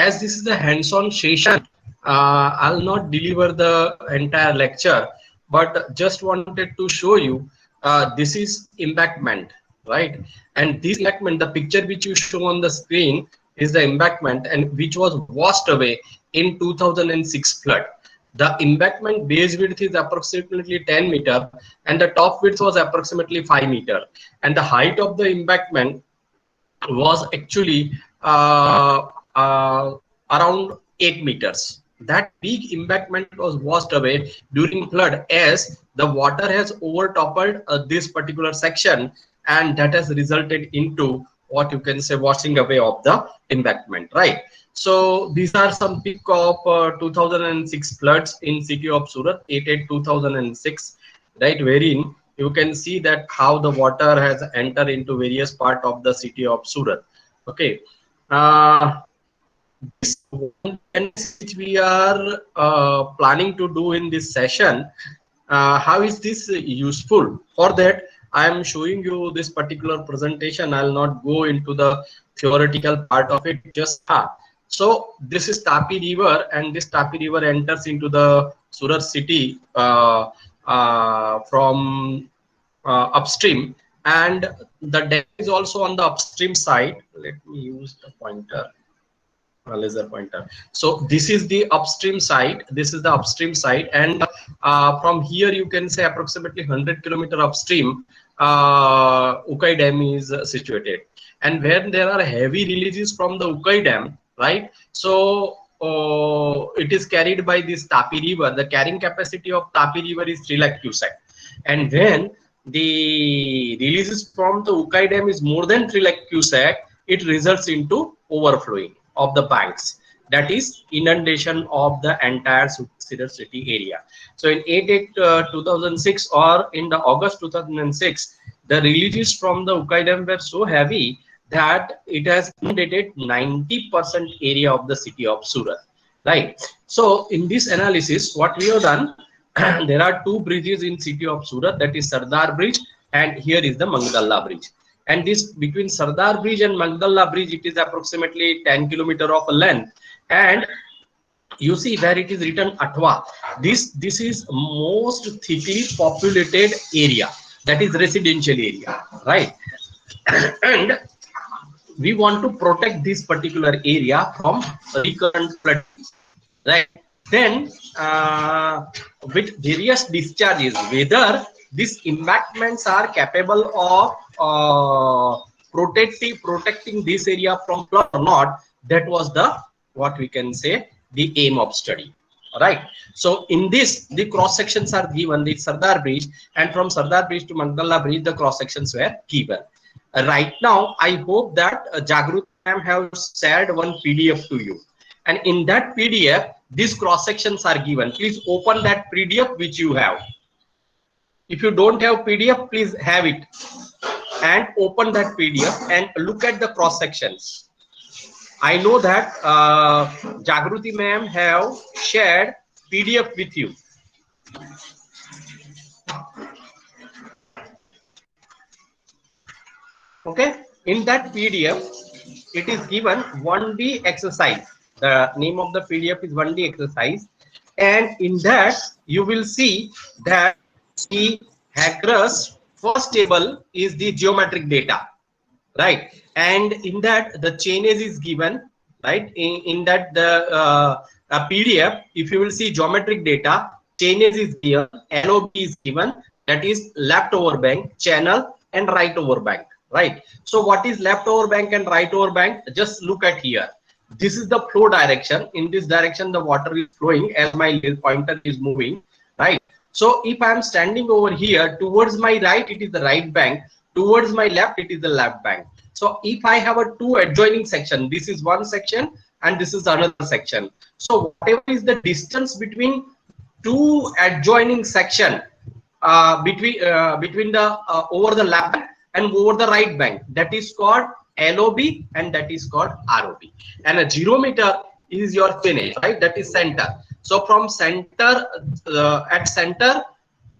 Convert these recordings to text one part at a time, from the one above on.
as this is a hands-on session, I'll not deliver the entire lecture, but just wanted to show you this is embankment, right? And this embankment, the picture which you show on the screen is the embankment, and which was washed away in 2006 flood. The embankment base width is approximately 10 meter and the top width was approximately 5 meter, and the height of the embankment was actually around 8 meters. That big embankment was washed away during flood as the water has overtoppled this particular section, and that has resulted into what you can say washing away of the embankment, right? So these are some peak of 2006 floods in city of Surat, 8/8/2006, right? Wherein you can see that how the water has entered into various part of the city of Surat. Okay, this one which we are planning to do in this session, how is this useful? For that, I am showing you this particular presentation. I'll not go into the theoretical part of it. Just so this is Tapi River, and this Tapi River enters into the Surat city from upstream, and the dam is also on the upstream side. Let me use the pointer, laser pointer. So this is the upstream side. This is the upstream side, and from here you can say approximately 100 kilometer upstream, Ukai Dam is situated. And when there are heavy releases from the Ukai Dam, right? So it is carried by this Tapi River. The carrying capacity of Tapi River is 3 lakh cusack. And when the releases from the Ukai Dam is more than 3 lakh cusack, it results into overflowing of the banks. That is inundation of the entire Surat city area. So in 8/8/2006 or in the August 2006, the releases from the Ukai Dam were so heavy that it has inundated 90% area of the city of Surat, right? So in this analysis, what we have done, there are 2 bridges in city of Surat, that is Sardar Bridge, and here is the Magdalla Bridge. And this between Sardar Bridge and Magdalla Bridge, it is approximately 10 kilometer of a length. And you see where it is written Atwa. This is most thickly populated area, that is residential area, right? And we want to protect this particular area from recurrent flood, right? Then with various discharges, whether these embankments are capable of protecting this area from flood or not, that was the what we can say the aim of study. All right. So in this, the cross sections are given, the Sardar Bridge, and from Sardar Bridge to Magdalla Bridge, the cross sections were given. Right now, I hope that Jagruti ma'am has shared one PDF to you, and in that PDF, these cross sections are given. Please open that PDF which you have. If you don't have PDF, please have it and open that PDF and look at the cross sections. I know that Jagruti ma'am have shared PDF with you. Okay, in that PDF, it is given 1D exercise. The name of the PDF is 1D exercise, and in that you will see that the Hagras first table is the geometric data, right? And in that the chainage is given, right? In that the PDF, if you will see geometric data, chainage is given, LOB is given, that is left over bank, channel, and right over bank, right? So what is left over bank and right over bank? Just look at here. This is the flow direction. In this direction, the water is flowing as my pointer is moving, right? So if I am standing over here, towards my right, it is the right bank. Towards my left, it is the left bank. So if I have a 2 adjoining section, this is one section and this is another section. So whatever is the distance between 2 adjoining section between the over the left bank and over the right bank, that is called LOB and that is called ROB. And a 0 meter is your finish, right? That is center. So from center,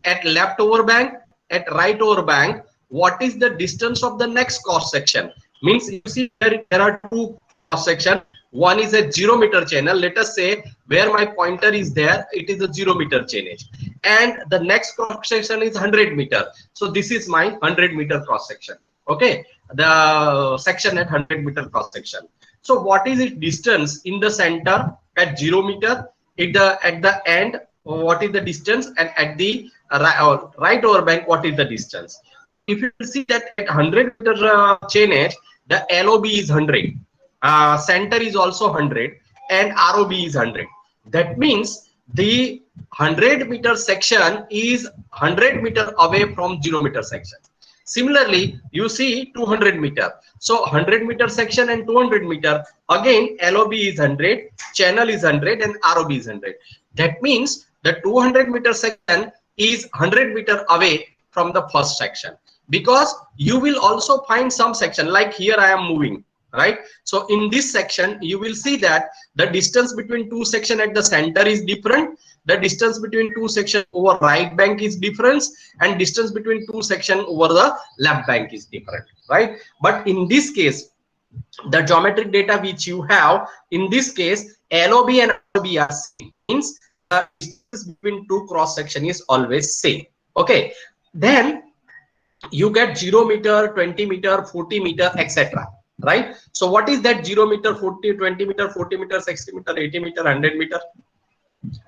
at left over bank, at right over bank, what is the distance of the next cross section? Means you see there are 2 cross section. One is a 0 meter channel. Let us say where my pointer is there, it is a 0 meter channel, and the next cross section is 100 meter. So this is my 100 meter cross section. Okay, the section at 100 meter cross section. So what is its distance in the center at 0 meter? At the end, what is the distance, and at the right over bank, what is the distance? If you see that at 100 meter chain edge, the LOB is 100, center is also 100, and ROB is 100. That means the 100 meter section is 100 meter away from 0 meter section. Similarly, you see 200 meter. So 100 meter section and 200 meter, again LOB is 100, channel is 100, and ROB is 100. That means the 200 meter section is 100 meter away from the first section, because you will also find some section like here I am moving, right? So in this section you will see that the distance between two section at the center is different, the distance between two section over right bank is different, and distance between two section over the left bank is different, right? But in this case, the geometric data which you have, in this case LOB and ROB are same, means the distance between two cross section is always same. Okay, then you get 0 meter, 20 meter, 40 meter, etc. Right? So what is that 0 meter, 40, 20 meter, 40 meter, 60 meter, 80 meter, 100 meter,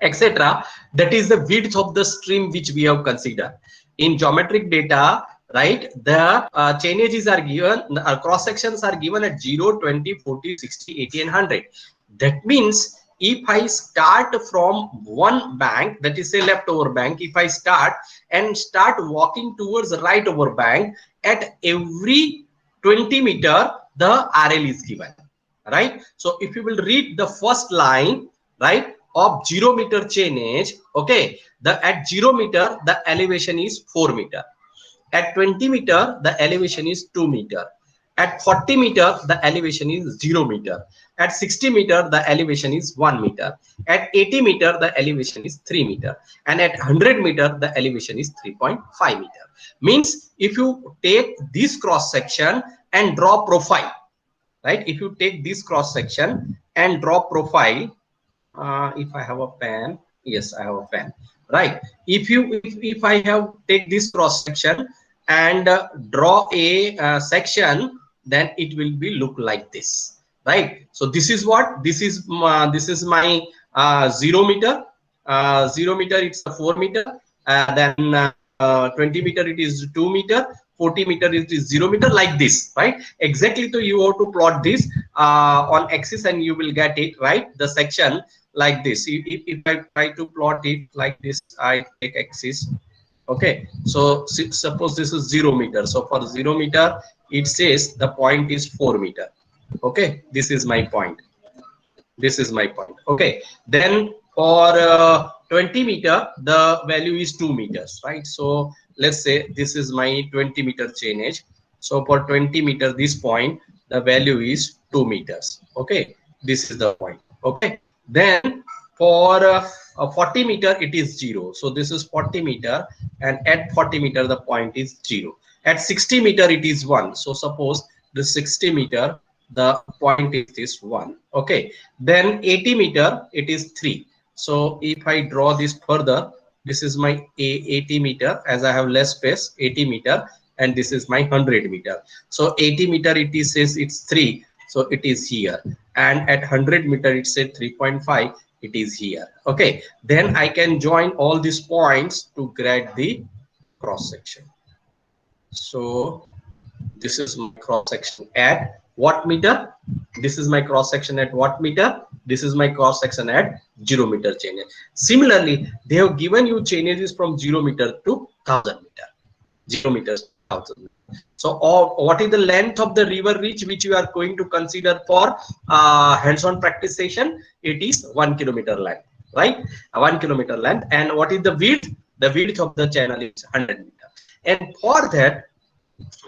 etc.? That is the width of the stream which we have considered. In geometric data, right, the chain edges are given, cross sections are given at 0, 20, 40, 60, 80, and 100. That means if I start from one bank, that is a leftover bank, if I start walking towards the right over bank, at every 20 meter the RL is given, right? So if you will read the first line, right, of 0 meter chain edge, okay, at 0 meter the elevation is 4 meter, at 20 meter the elevation is 2 meter, at 40 meter the elevation is 0 meter, at 60 meter the elevation is 1 meter, at 80 meter the elevation is 3 meter, and at 100 meter the elevation is 3.5 meter. Means if you take this cross section and draw profile, right, if you take this cross section and draw profile, if I have a pen, yes I have a pen, right, if I have take this cross section and draw a section, then it will be look like this, right? So this is what, this is my 0 meter, 0 meter it's 4 meter, then 20 meter it is 2 meter, 40 meter it is 0 meter, like this, right? Exactly. So you have to plot this on axis and you will get it, right, the section like this. If I try to plot it like this, I take axis. Okay, so suppose this is 0 meter. So for 0 meter, it says the point is 4 meter. Okay, this is my point. This is my point. Okay, then for 20 meter, the value is 2 meters, right? So let's say this is my 20 meter chain edge. So for 20 meter, this point, the value is 2 meters. Okay, this is the point. Okay, then for 40 meter, it is 0. So this is 40 meter, and at 40 meter, the point is 0. At 60 meter, it is 1. So suppose the 60 meter, the point is this 1. Okay, then 80 meter, it is 3. So if I draw this further, this is my 80 meter, as I have less space, 80 meter, and this is my 100 meter. So 80 meter, it is says it's 3. So it is here, and at 100 meter, it said 3.5. It is here. Okay, then I can join all these points to get the cross section. So this is my cross section at what meter? This is my cross section at what meter? This is my cross section at 0 meter chain edge. Similarly, they have given you chain edges from 0 meter to 1000 meter. 0 meters, 1000 meter. So what is the length of the river reach which you are going to consider for hands-on practice session? It is 1 kilometer length, right? 1 kilometer length. And what is the width? The width of the channel is 100 meter. And for that,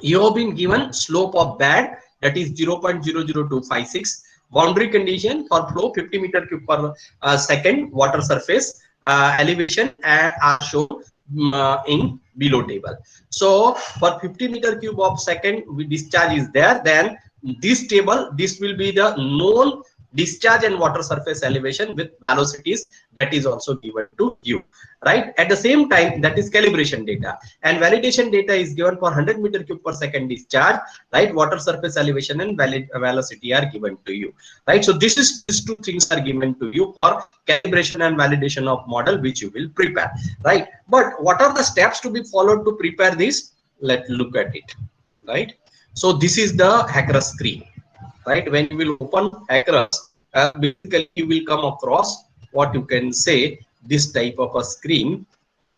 you have been given slope of bed, that is 0.00256. Boundary condition for flow 50 meter cube per second, water surface, elevation are shown in below table. So for 50 meter cube of second, discharge is there. Then this table, this will be the known discharge and water surface elevation with velocities, that is also given to you, right? At the same time, that is calibration data, and validation data is given for 100 meter cube per second discharge, right? Water surface elevation and velocity are given to you, right? So these two things are given to you for calibration and validation of model which you will prepare, right? But what are the steps to be followed to prepare this? Let's look at it, right? So this is the HACRUS screen, right? When you will open HACRUS, basically you will come across what you can say this type of a screen.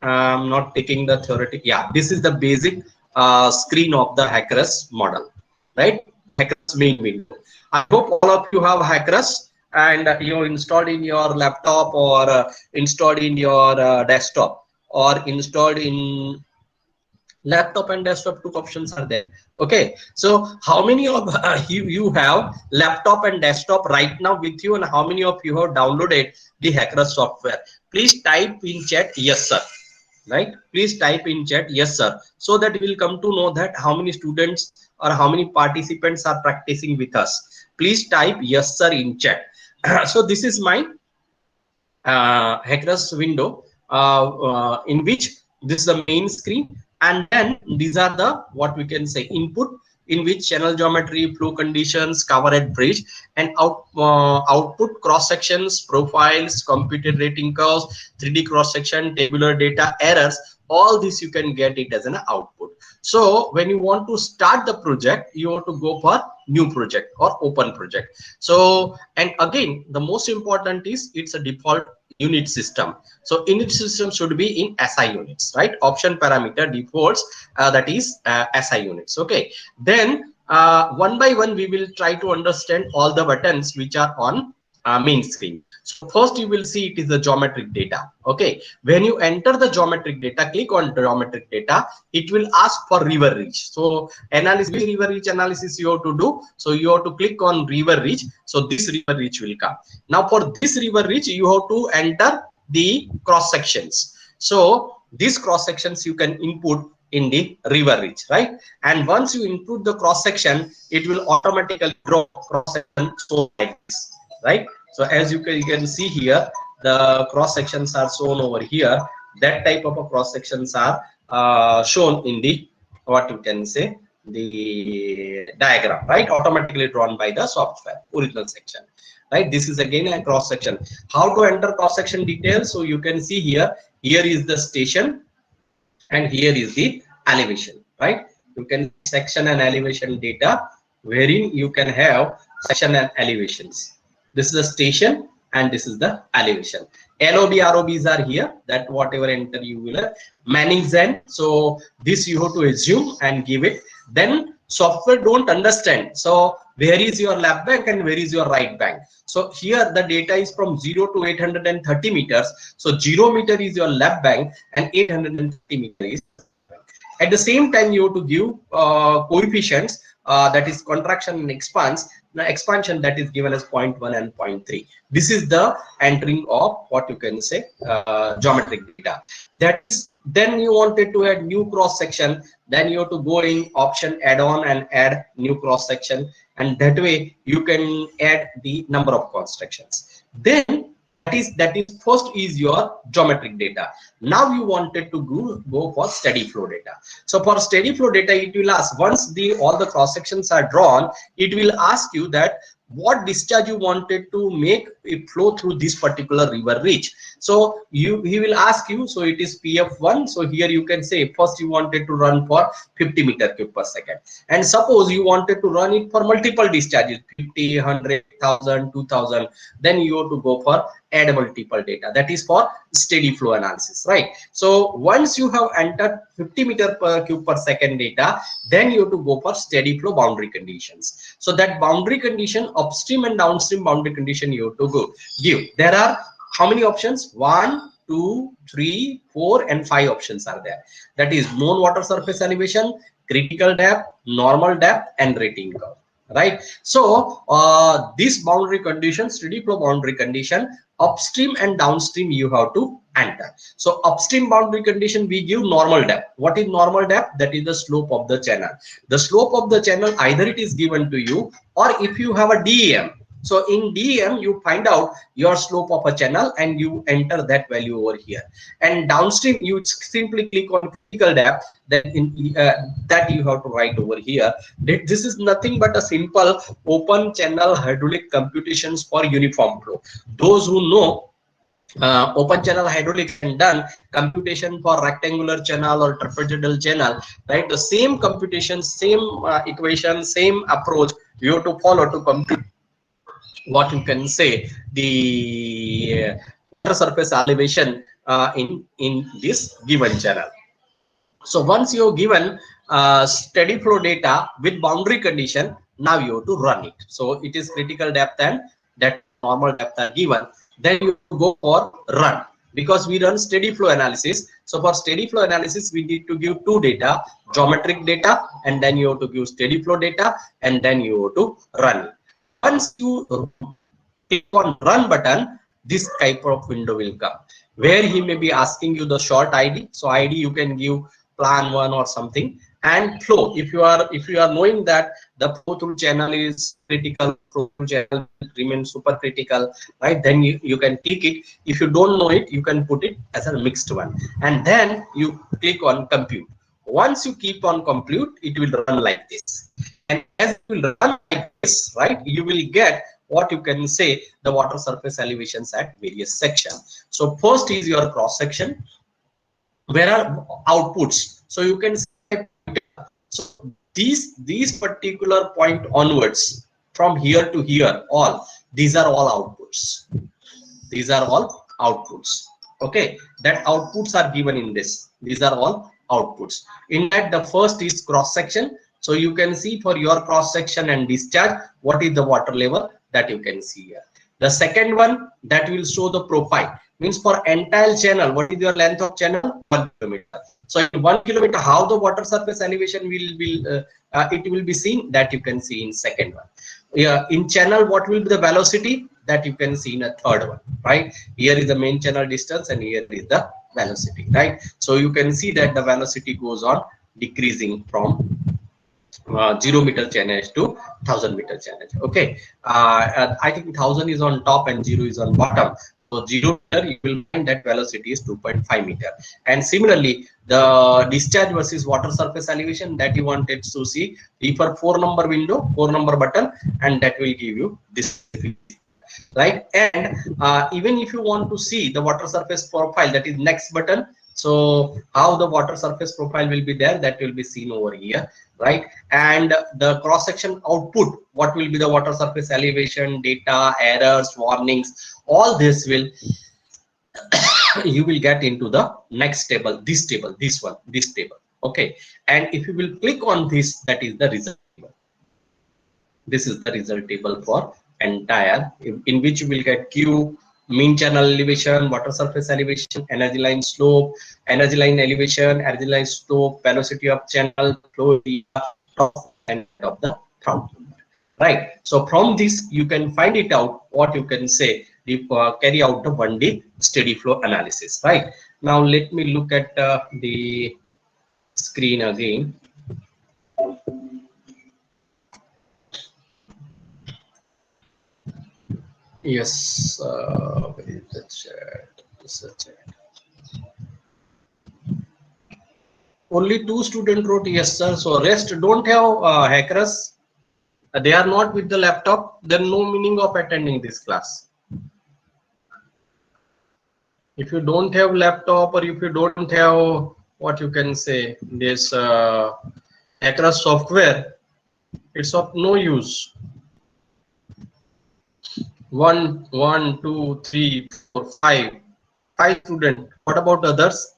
I'm not taking the theoretic. Yeah, this is the basic screen of the HACRUS model, right? HACRUS main window. I hope all of you have HACRUS and you installed in your laptop or installed in your desktop or installed in laptop and desktop. Two options are there. Okay, so how many of you have laptop and desktop right now with you, and how many of you have downloaded the HACRUS software? Please type in chat yes sir, right? Please type in chat yes sir, so that we will come to know that how many students or how many participants are practicing with us. Please type yes sir in chat. So this is my HACRUS window in which this is the main screen, and then these are the what we can say input, in which channel geometry, flow conditions, cover at bridge, and output cross sections, profiles, computed rating curves, 3D cross section, tabular data, errors. All this you can get it as an output. So when you want to start the project, you have to go for new project or open project. So, and again, the most important is it's a default unit system. So unit system should be in SI units, right? Option parameter defaults, that is SI units. Okay, then one by one we will try to understand all the buttons which are on main screen. So first you will see it is the geometric data. Okay, when you enter the geometric data, click on geometric data, it will ask for river reach. So analysis, river reach analysis you have to do. So you have to click on river reach. So this river reach will come. Now for this river reach, you have to enter the cross sections. So these cross sections you can input in the river reach, right? And once you input the cross section, it will automatically draw cross section so like this, right? So as you can see here, the cross sections are shown over here. That type of a cross sections are shown in the what you can say the diagram, right? Automatically drawn by the software original section, right? This is again a cross section. How to enter cross section details? So you can see here. Here is the station, and here is the elevation, right? You can section and elevation data, wherein you can have section and elevations. This is the station and this is the elevation. LOB, ROBs are here, that whatever enter you will. Manning's end, so this you have to assume and give it. Then software don't understand. So where is your left bank and where is your right bank? So here the data is from 0 to 830 meters. So 0 meter is your left bank and 830 meters is. At the same time, you have to give coefficients, that is contraction and expansion that is given as 0.1 and 0.3. This is the entering of what you can say geometric data. That is, then you wanted to add new cross section, then you have to go in option add-on and add new cross section, and that way you can add the number of constructions. Then that is first is your geometric data. Now you wanted to go for steady flow data. So for steady flow data, it will ask once all the cross sections are drawn, it will ask you that what discharge you wanted to make it flow through this particular river reach. So he will ask you, so it is PF1. So here you can say first you wanted to run for 50 meter cube per second, and suppose you wanted to run it for multiple discharges, 50, 100, 1000, 2000, then you have to go for add multiple data, that is for steady flow analysis, right? So once you have entered 50 meter per cube per second data, then you have to go for steady flow boundary conditions. So that boundary condition, upstream and downstream boundary condition, you have to give. There are how many options? 1, 2, 3, 4 and 5 options are there. That is known water surface elevation, critical depth, normal depth and rating curve, right? So this boundary condition, steady flow boundary condition, upstream and downstream you have to enter. So upstream boundary condition, we give normal depth. What is normal depth? That is the slope of the channel. The slope of the channel, either it is given to you, or if you have a DEM, So in DEM, you find out your slope of a channel and you enter that value over here. And downstream, you simply click on critical depth, that that you have to write over here. This is nothing but a simple open channel hydraulic computations for uniform flow. Those who know open channel hydraulics and done computation for rectangular channel or trapezoidal channel, right? The same computation, same equation, same approach you have to follow to compute what you can say the water surface elevation in this given channel. So once you've given steady flow data with boundary condition, now you have to run it. So it is critical depth and that normal depth are given. Then you go for run, because we run steady flow analysis. So for steady flow analysis, we need to give two data, geometric data, and then you have to give steady flow data, and then you have to run it. Once you click on run button, this type of window will come where he may be asking you the short ID. So ID you can give plan 1 or something, and flow. If you are knowing that the flow through channel is critical, flow through channel remains super critical, right? Then you can click it. If you don't know it, you can put it as a mixed one, and then you click on compute. Once you keep on compute, it will run like this, and as it will run like this, right, you will get what you can say the water surface elevations at various sections. So first is your cross section. Where are outputs? So you can say, so these particular point onwards, from here to here, all these are all outputs. These are all outputs. Okay, that outputs are given in this. These are all outputs. In that, the first is cross section. So you can see for your cross section and discharge, what is the water level that you can see here. The second one, that will show the profile, means for entire channel, what is your length of channel? 1 kilometer. So in 1 kilometer, how the water surface elevation it will be seen, that you can see in second one. Yeah, in channel, what will be the velocity, that you can see in a third one, right? Here is the main channel distance and here is the velocity, right? So you can see that the velocity goes on decreasing from 0 meter channel to 1000 meter channel. Okay, I think 1000 is on top and 0 is on bottom. So 0 meter, you will find that velocity is 2.5 meter. And similarly, the discharge versus water surface elevation that you wanted to see, refer 4 number window, 4 number button, and that will give you this, right? And even if you want to see the water surface profile, that is next button. So how the water surface profile will be there, that will be seen over here, right? And the cross section output, what will be the water surface elevation data, errors, warnings, all this will you will get into the next table, this table, this one, this table. Okay, and if you will click on this, that is the result table. This is the result table for entire, in which you will get Q, mean channel elevation, water surface elevation, energy line slope, energy line elevation, energy line slope, velocity of channel, flow area, and of the ground. Right. So from this, you can find it out what you can say, carry out the 1D steady flow analysis. Right. Now let me look at the screen again. Yes, where is the chat? This is the chat. Only 2 students wrote yes, sir. So rest don't have hackers. They are not with the laptop. Then no meaning of attending this class. If you don't have laptop, or if you don't have what you can say, this hacker software, it's of no use. 1, 2, 3, 4, 5 students. What about others?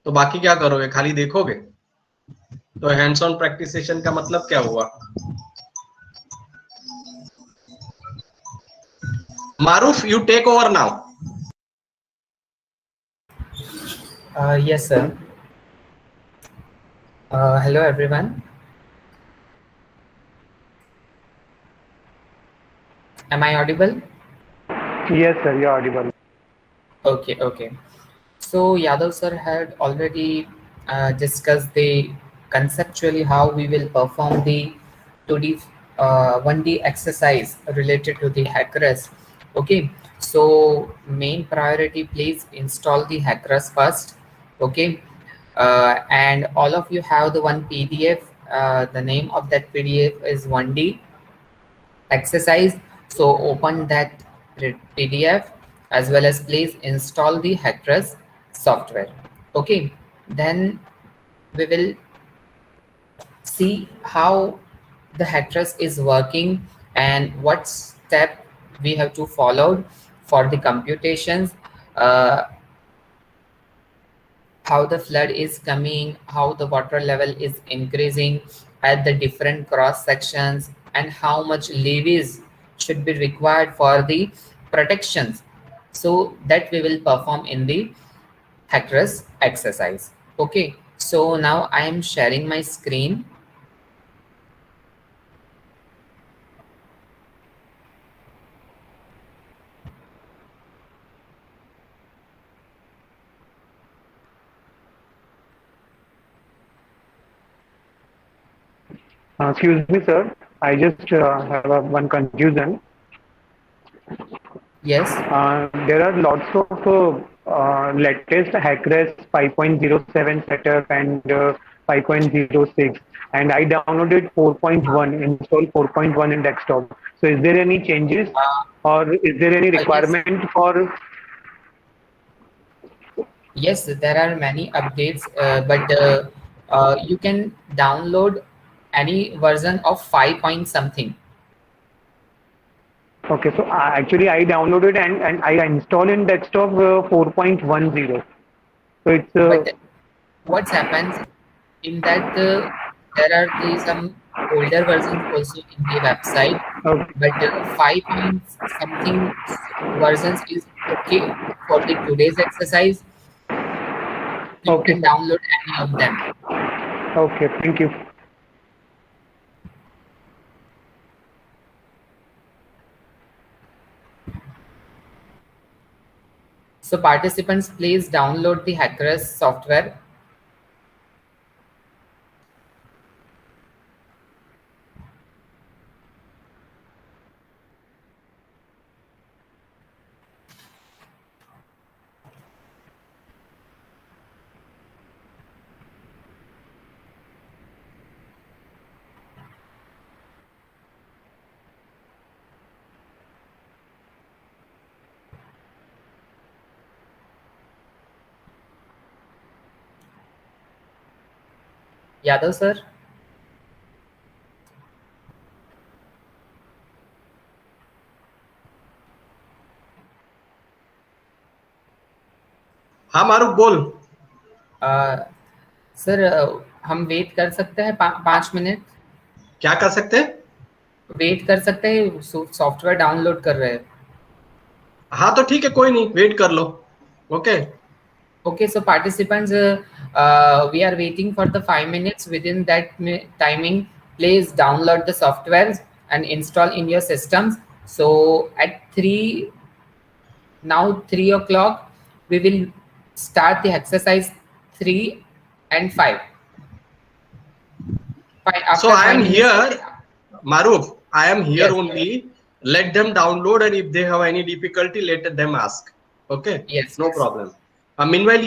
तो बाकी क्या करोगे, खाली देखोगे? तो hands on practice session का मतलब क्या हुआ? Maruf, you take over now. Yes, sir. Hello, everyone. Am I audible? Yes, sir, you're audible. Okay. So Yadav sir had already discussed the conceptually how we will perform the 2D 1D exercise related to the Hackers. Okay, so main priority, please install the Hackers first. Okay, and all of you have the one PDF. The name of that PDF is 1D exercise. So open that PDF, as well as please install the Hackers software. Okay, then we will see how the Hackers is working and what step we have to follow for the computations, uh, how the flood is coming, how the water level is increasing at the different cross sections, and how much levies should be required for the protections. So that we will perform in the Hackers exercise. Okay, so now I am sharing my screen. Excuse me, sir. I just have one confusion. Yes. There are lots of latest HackREST 5.07 setup and 5.06, and I downloaded 4.1, installed 4.1 in desktop. So, is there any changes, Uh, or is there any yes, requirement for? yes, there are many updates, but you can download any version of 5 point something. Okay, so actually I downloaded and I installed in desktop 4.10. So it's But what happens in that there are some older versions also in the website, okay, but 5 point something versions is okay for the today's exercise. You okay, can sir. download any of them. Okay, thank you. So participants, please download the Hackers software. Yadav sir. हाँ मारूफ बोल. Sir हम wait कर सकते हैं 5 minute. क्या कर सकते हैं? वेट कर सकते हैं, सॉफ्टवेयर डाउनलोड कर रहे हैं. हाँ तो ठीक है, कोई नहीं, वेट कर लो. Okay. Okay, so participants, we are waiting for the 5 minutes. Within that timing, please download the software and install in your systems. So at 3 o'clock, we will start the exercise 3 and 5. So After I am 5 minutes. here, Maruf. I am here Yes. only. Let them download, and if they have any difficulty, let them ask. Okay. Yes. No Yes. problem. Meanwhile,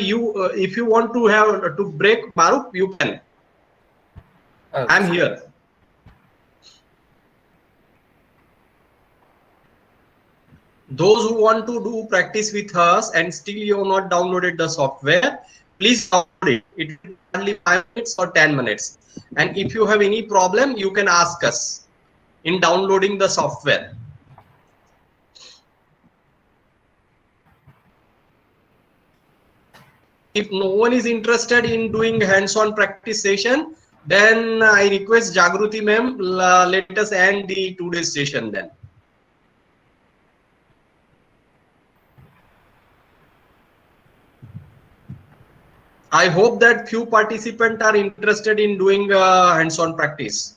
if you want to have to break, Maruf, you can. Okay. I am here. Those who want to do practice with us and still you have not downloaded the software, please download it. It will be only 5 minutes or 10 minutes. And if you have any problem, you can ask us in downloading the software. If no one is interested in doing hands-on practice session, then I request Jagruti ma'am, let us end the today's session then. I hope that few participants are interested in doing hands-on practice.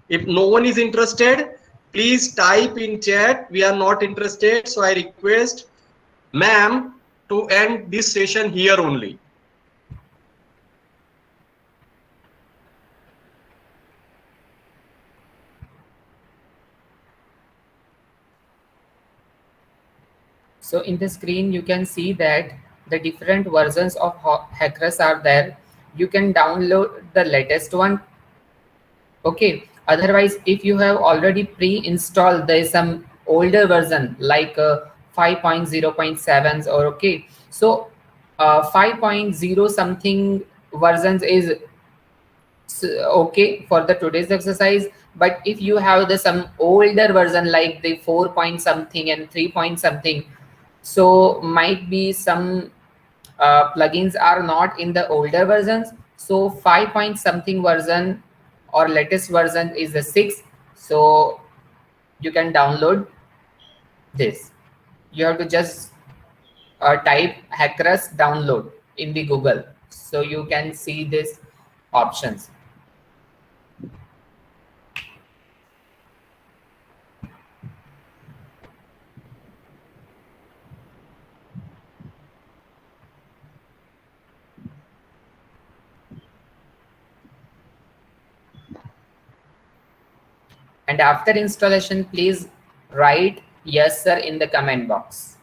If no one is interested, please type in chat, we are not interested. So I request ma'am to end this session here only. So in the screen, you can see that the different versions of Hackers are there. You can download the latest one. Okay. Otherwise, if you have already pre-installed, there is some older version like 5.0.7 or okay. So 5.0 something versions is okay for the today's exercise. But if you have the some older version like the 4 point something and 3 point something, so might be some plugins are not in the older versions. So 5 point something version or latest version is the 6. So you can download this. You have to just type Hackers download in the Google, so you can see these options. And after installation, please write yes sir in the comment box.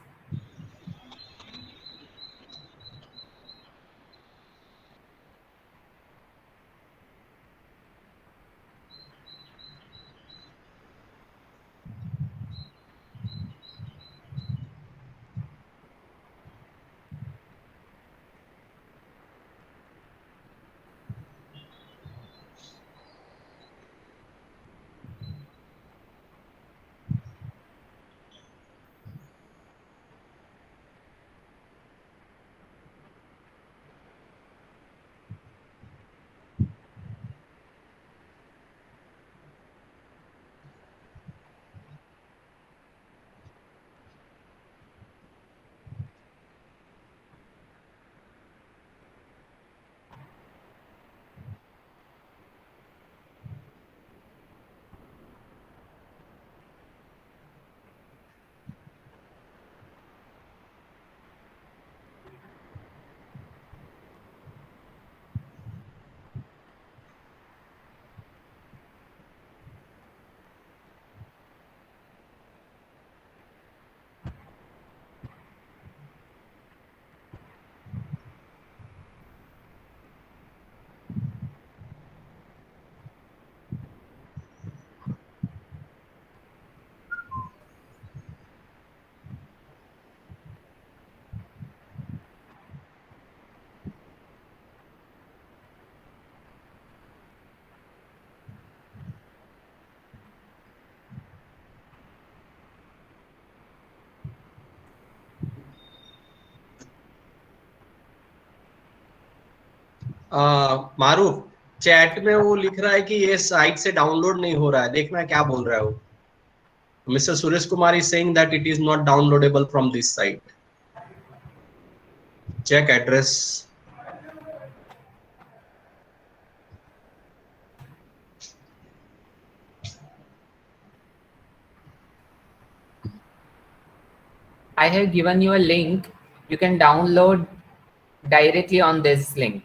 Maroof, chat में वो लिख रहा है कि ये site से download नहीं हो रहा है, देखना क्या बोल रहा है वो. Mr. Suresh Kumar is saying that it is not downloadable from this site. Check address. I have given you a link. You can download directly on this link.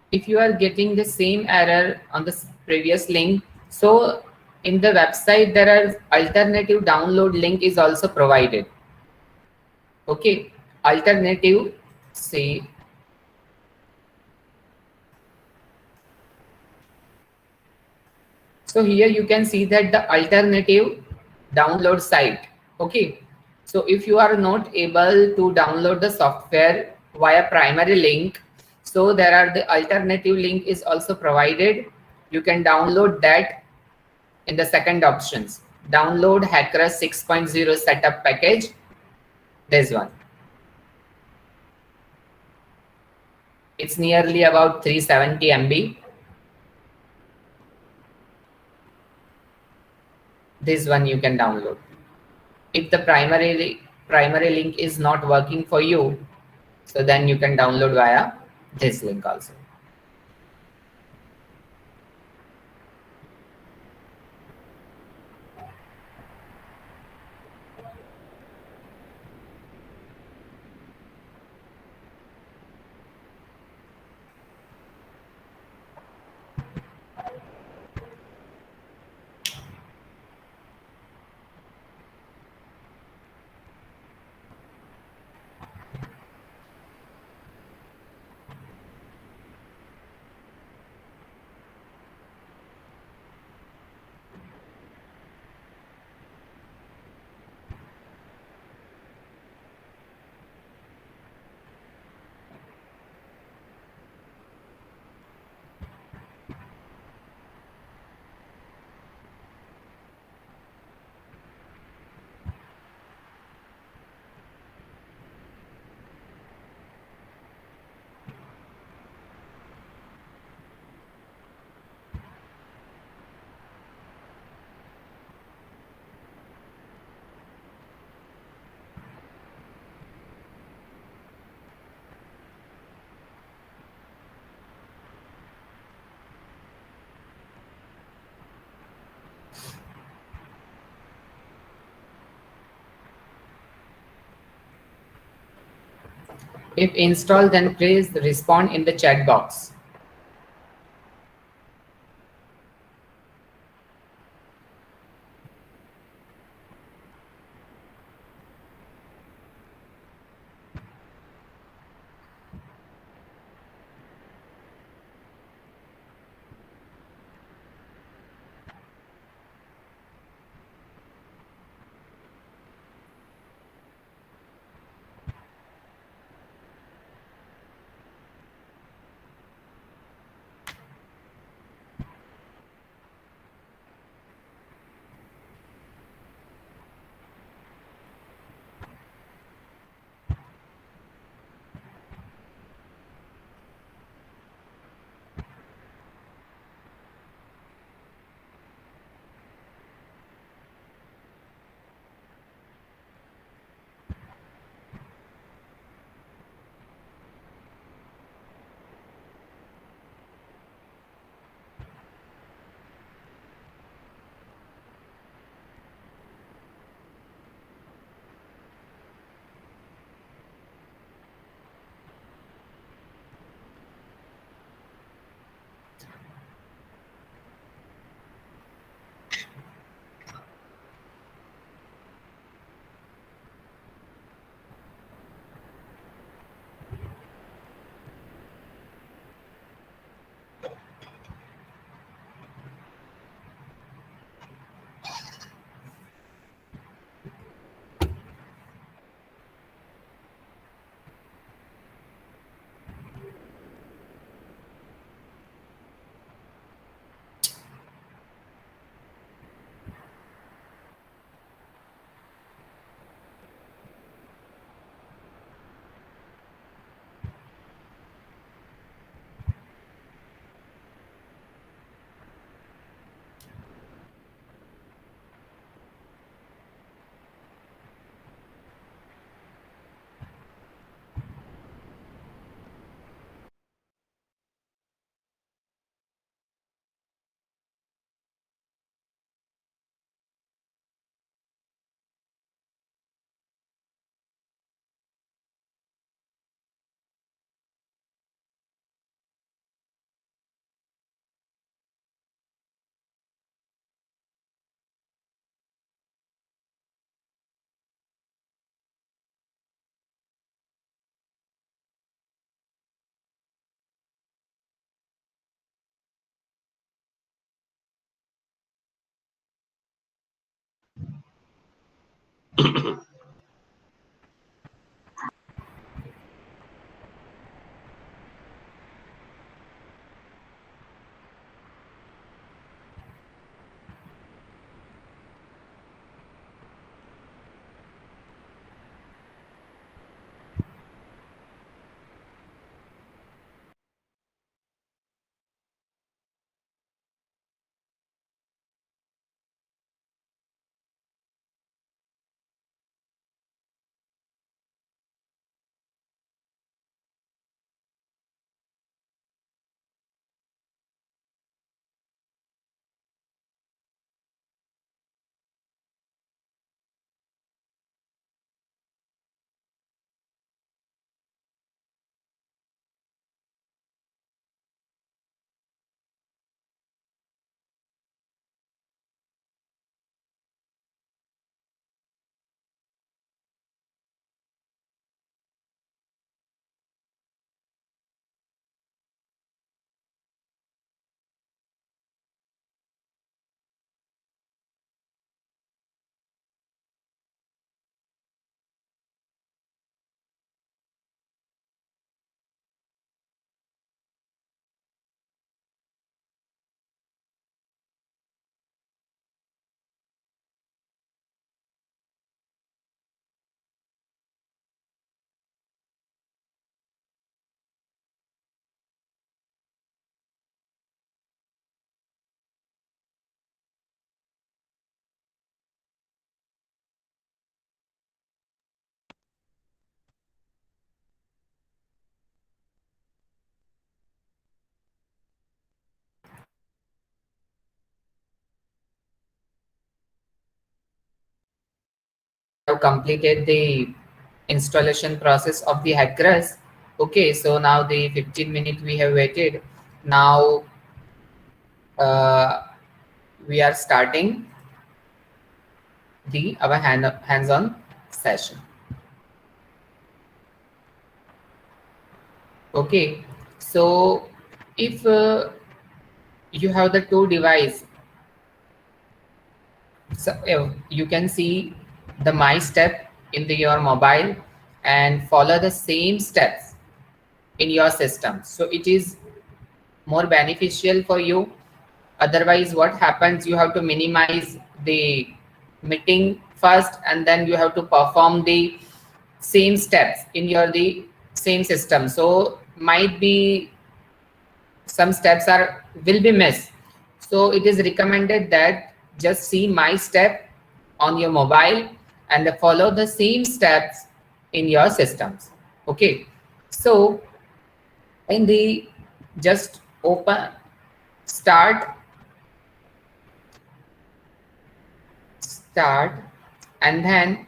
If you are getting the same error on the previous link, so in the website there are alternative download link is also provided. Okay, alternative, say, so here you can see that the alternative download site. Okay, so if you are not able to download the software via primary link, so there are the alternative link is also provided. You can download that in the second options. Download HackRS 6.0 setup package. This one. It's nearly about 370 MB. This one you can download. If the primary link is not working for you, so then you can download via this link also. If installed, then please respond in the chat box. have completed the installation process of the Hackrus. Okay, so now the 15 minutes we have waited. Now we are starting our hands-on session. Okay, so if you have the two device, so you can see the My Step in your mobile and follow the same steps in your system. So it is more beneficial for you. Otherwise, what happens, you have to minimize the meeting first, and then you have to perform the same steps in the same system. So might be some steps will be missed. So it is recommended that just see My Step on your mobile and follow the same steps in your systems. Okay, so in the just open start, and then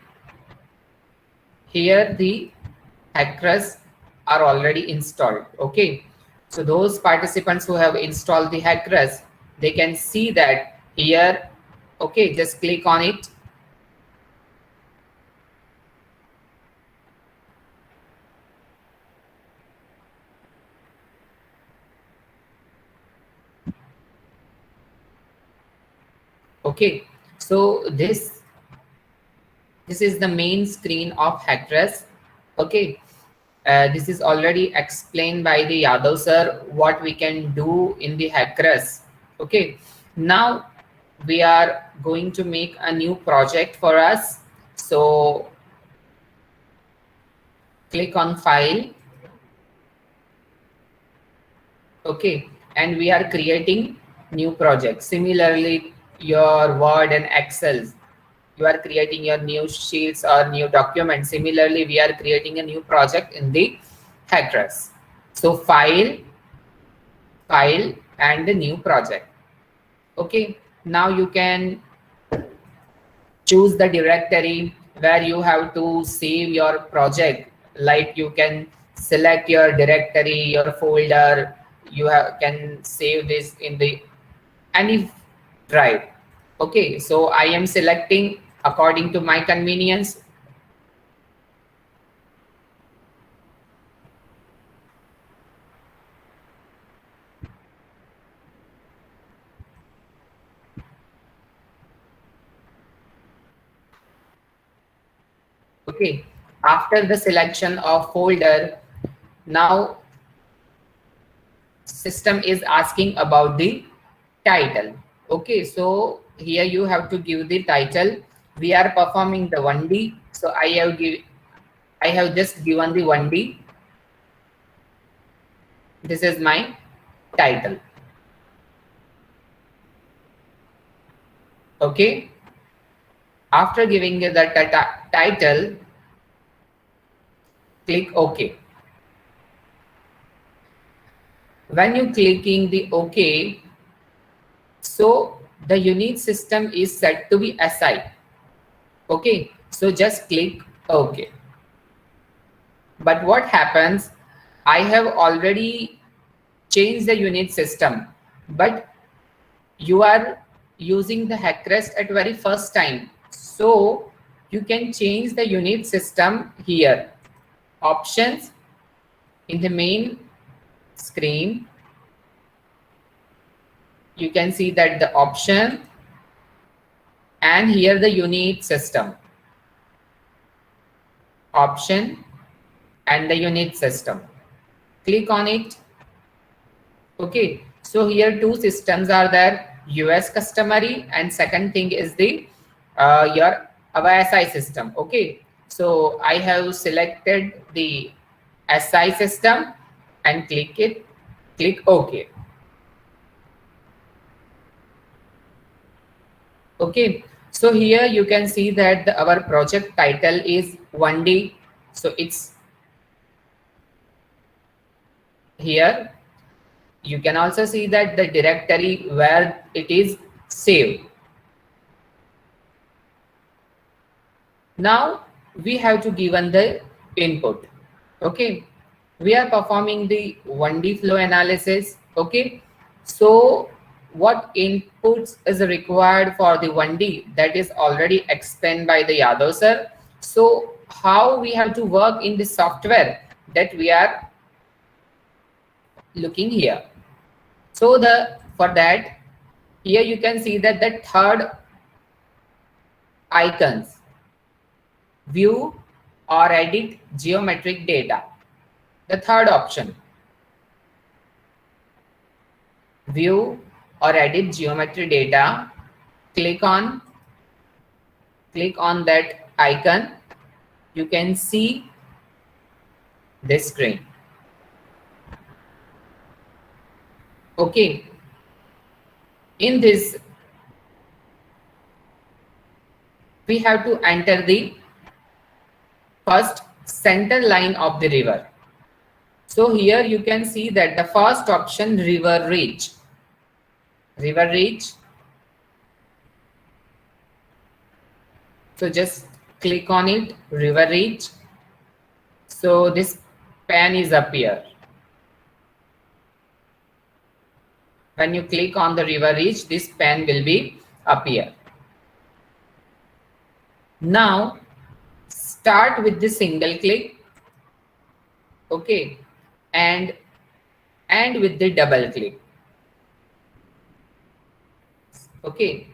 here the Hackrus are already installed. Okay, so those participants who have installed the Hackrus, they can see that here. Okay, just click on it. Okay, so this is the main screen of Hackrus. Okay, this is already explained by the Yadav sir what we can do in the Hackrus. Okay, now we are going to make a new project for us. So click on File. Okay, and we are creating new project. Similarly, your Word and Excel, you are creating your new sheets or new documents. Similarly, we are creating a new project in the Hackrus. So file, and the new project. Okay, now you can choose the directory where you have to save your project. Like you can select your directory, your folder. You can save this in the any drive. Okay, so I am selecting according to my convenience. Okay, after the selection of folder, now system is asking about the title. Okay, so here you have to give the title. We are performing the 1D, so I have just given the 1D. This is my title. Okay, after giving the title, click OK. When you clicking the OK, so the unit system is set to be SI. Okay, so just click OK. But what happens, I have already changed the unit system, but you are using the Hackrus at very first time. So you can change the unit system here. Options in the main screen. You can see that the option and here the unit system. Option and the unit system. Click on it. Okay, so here two systems are there, US customary, and second thing is the your SI system. Okay, so I have selected the SI system and click OK. Okay, so here you can see that our project title is 1D. So it's here. You can also see that the directory where it is saved. Now we have to given the input. Okay, we are performing the 1D flow analysis. Okay, so what inputs is required for the 1D, that is already explained by the Yadav sir. So how we have to work in the software, that we are looking here. So for that, here you can see that the third icons, view or edit geometric data. The third option, view or edit geometry data, click on that icon. You can see this screen. Okay, in this we have to enter the first center line of the river. So here you can see that the first option, river reach. So just click on it, river reach. So this pan is appear. When you click on the river reach, this pan will be appear. Now start with the single click. Okay, and with the double click. Okay,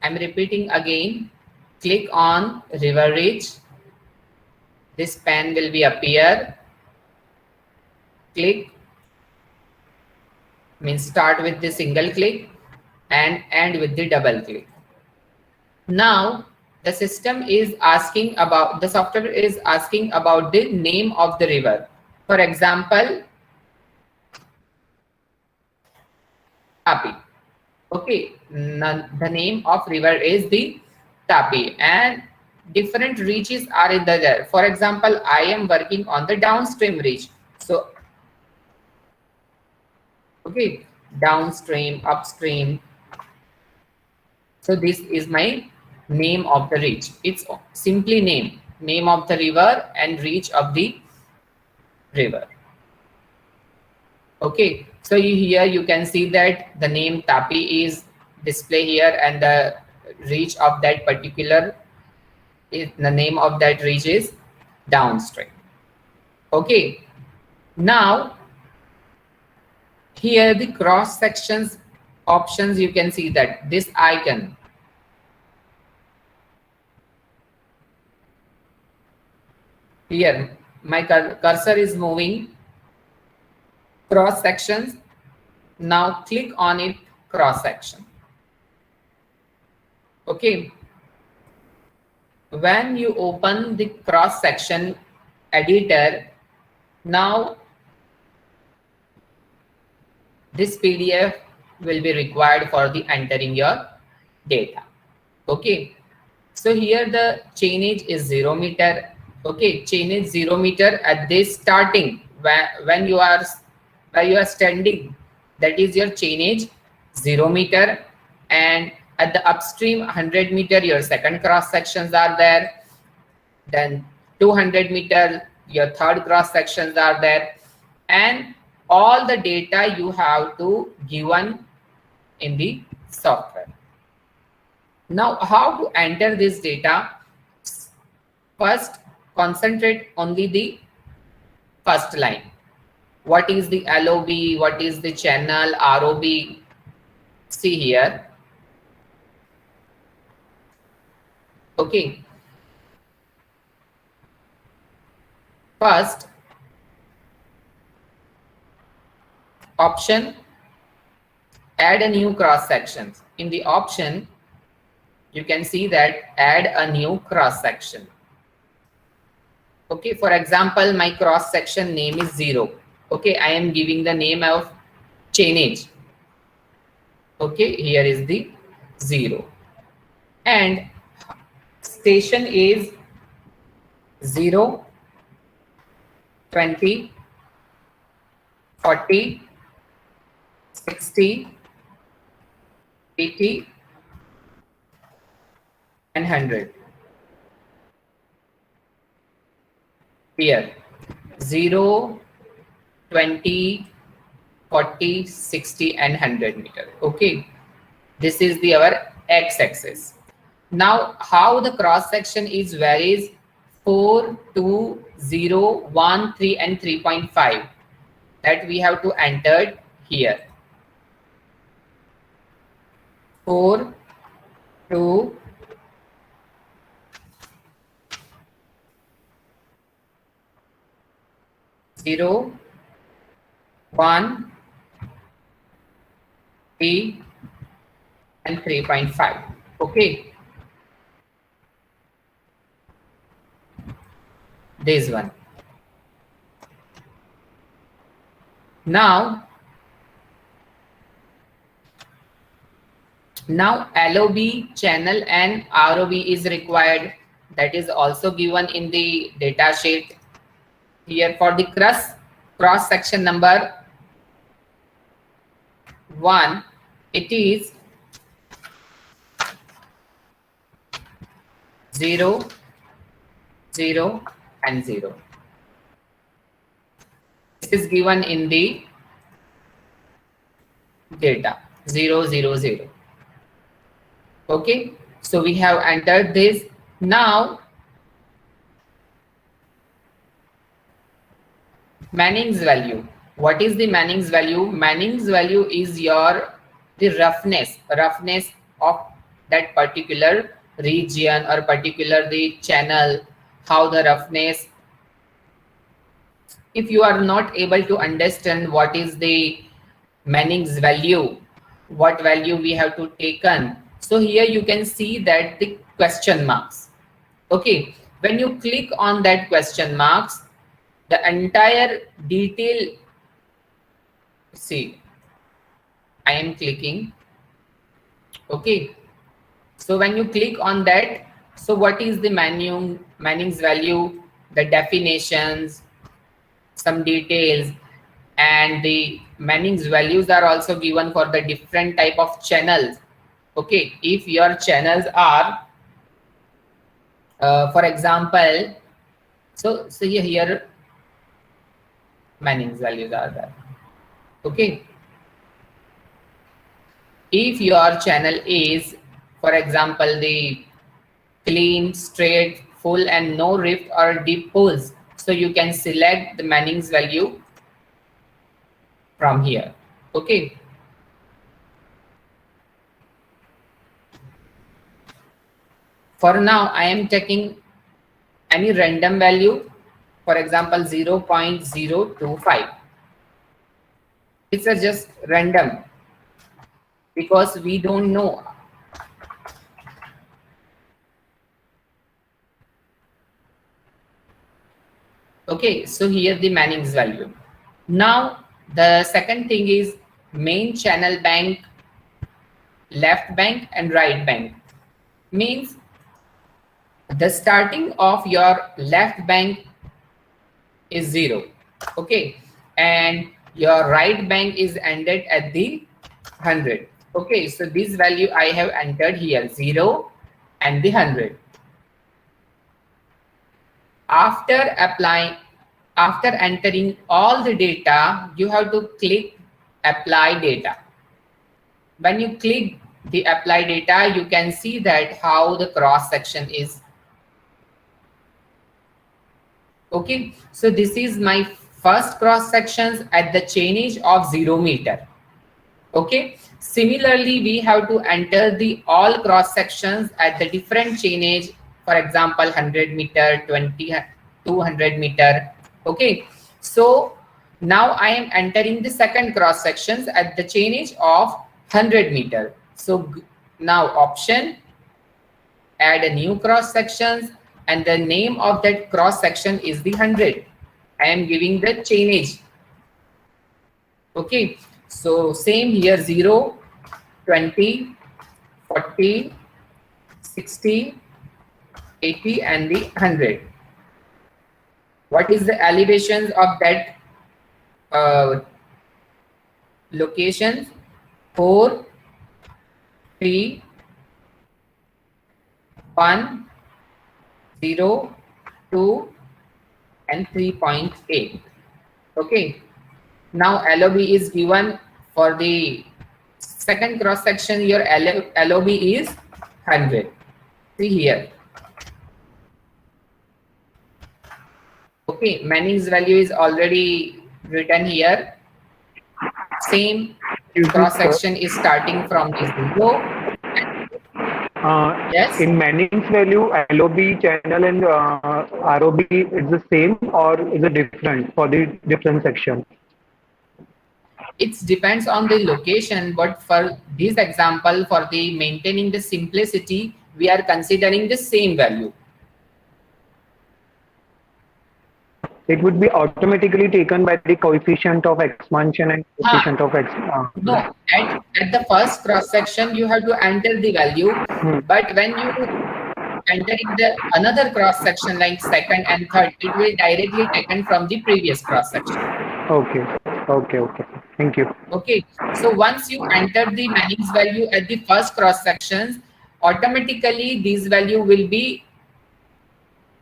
I'm repeating again. Click on river reach. This pan will be appear. Click means start with the single click and end with the double click. Now the system is asking about, the software is asking about the name of the river. For example, Tapi. Okay, the name of river is the Tapi, and different reaches are in there. For example, I am working on the downstream reach. So, okay, downstream, upstream. So this is my name of the reach. It's simply name of the river and reach of the river. Okay, so here you can see that the name Tapi is display here, and the reach of that particular, the name of that reach is downstream. Okay, now here the cross sections options, you can see that this icon, here my cursor is moving, cross sections. Now click on it, cross section. Okay, when you open the cross section editor, now this PDF will be required for the entering your data. Okay, so here the chainage is 0 meter. Okay, chainage 0 meter at this starting, when you are standing, that is your chainage 0 meter, and at the upstream 100 meter your second cross sections are there, then 200 meter your third cross sections are there, and all the data you have to given in the software. Now how to enter this data? First, concentrate only the first line. What is the LOB? What is the channel ROB? See here. Okay. First, option, add a new cross section. In the option, you can see that add a new cross section. Okay, for example, my cross section name is 0. Okay, I am giving the name of chainage. Okay, here is the 0. And station is 0, 20, 40, 60, 80 and 100. Here 0, 20, 40, 60 and 100 meter. Okay, this is the our x-axis. Now how the cross section is varies 4, 2, 0, 1, 3 and 3.5, that we have to enter here. 4, 2, 0, 1, 3 and 3.5. Okay, this one. Now LOB channel and ROB is required. That is also given in the data sheet. Here for the cross section number 1, it is 0, 0 and 0. This is given in the data 0, 0, 0. Okay, so we have entered this. Now Manning's value. What is the Manning's value? Manning's value is the roughness of that particular region or particular the channel, how the roughness. If you are not able to understand what is the Manning's value, what value we have to taken, so here you can see that the question marks. Okay, when you click on that question marks, the entire detail, see, I am clicking. Okay, so when you click on that, so what is the Manning's value, the definitions, some details, and the Manning's values are also given for the different type of channels. Okay, if your channels are for example, so here Manning's values are there. Okay, if your channel is, for example, the clean, straight, full and no rift or deep pulls, so you can select the Manning's value from here. Okay, for now I am taking any random value, for example 0.025. It's a just random because we don't know. Okay, so here the Manning's value. Now the second thing is main channel bank, left bank and right bank. Means the starting of your left bank is 0. Okay, and your right bank is ended at the 100. Okay, so this value I have entered here, 0 and the 100. After entering all the data, you have to click apply data. When you click the apply data, you can see that how the cross section is. Okay, so this is my first cross sections at the chainage of 0 meter. Okay, similarly we have to enter the all cross sections at the different chainage, for example 100 meter, 20, 200 meter. Okay, so now I am entering the second cross sections at the chainage of 100 meter. So now option, add a new cross sections, and the name of that cross section is the 100. I am giving the chainage. Okay, so same here 0, 20, 40, 60, 80 and the 100. What is the elevations of that locations 4, 3, 1, 0, 2, and 3.8. Okay. Now LOB is given for the second cross section. Your LOB is 100. See here. Okay, Manning's value is already written here. Same Excuse me, cross sir. section is starting from the 0. Yes, In Manning's value, LOB channel and ROB is the same or is it different for the different section? it depends on the location, but for this example, for the maintaining the simplicity, we are considering the same value. It would be automatically taken by the coefficient of expansion and coefficient of No, at the first cross section you have to enter the value, but when you entering the another cross section like second and third, it will directly taken from the previous cross section. Okay, okay, okay. Thank you. Okay, so once you enter the Manning's value at the first cross sections, automatically this value will be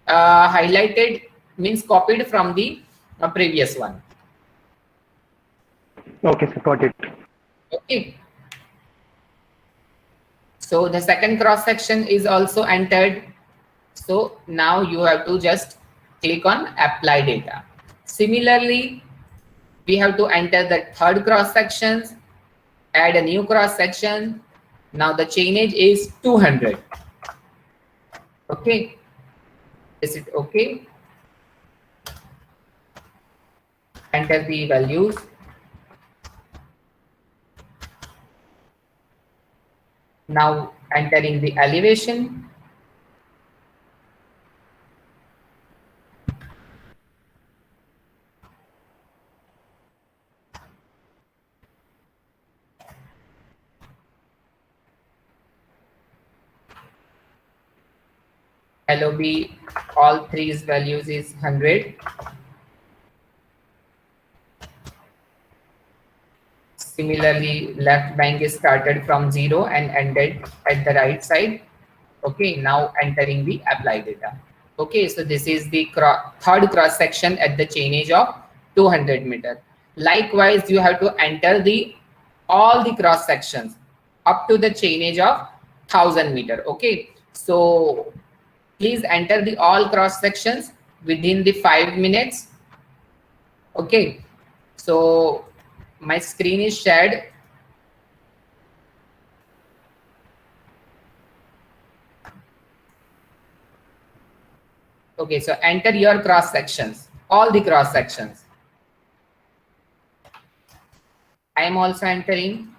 highlighted, means copied from the previous one. Okay, sir, got it. Okay. So the second cross section is also entered. So now you have to just click on apply data. Similarly, we have to enter the third cross sections, add a new cross section. Now the chainage is 200. Okay. Is it okay? Enter the values. Now entering the elevation. LOB, all three values is 100. Similarly, left bank is started from 0 and ended at the right side. Okay, now entering the apply data. Okay, so this is the third cross section at the chainage of 200 meter. Likewise, you have to enter the all the cross sections up to the chainage of 1000 meter. Okay, so please enter the all cross sections within the 5 minutes. Okay, so my screen is shared. Okay, so enter your cross sections, all the cross sections. I am also entering.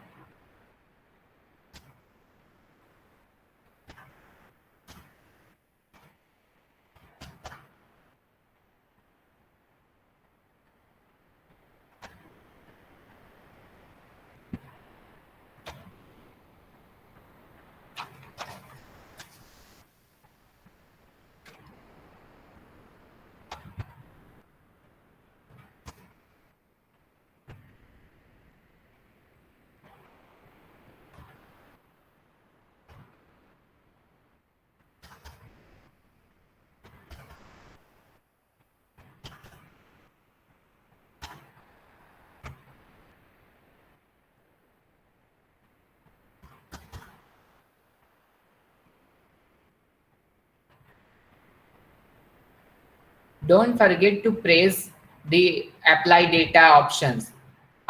Don't forget to press the apply data options.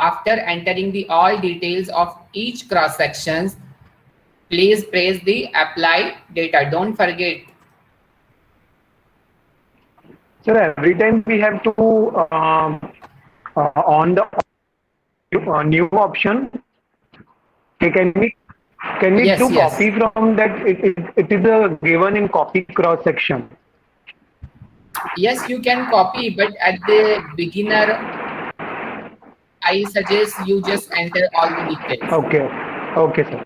After entering the all details of each cross sections, please press the apply data. Don't forget. Sir, every time we have to on the new option. Can we Yes, do yes. copy from that? It is given in copy cross section. Yes, you can copy, but at the beginner, I suggest you just enter all the details. Okay, okay, sir.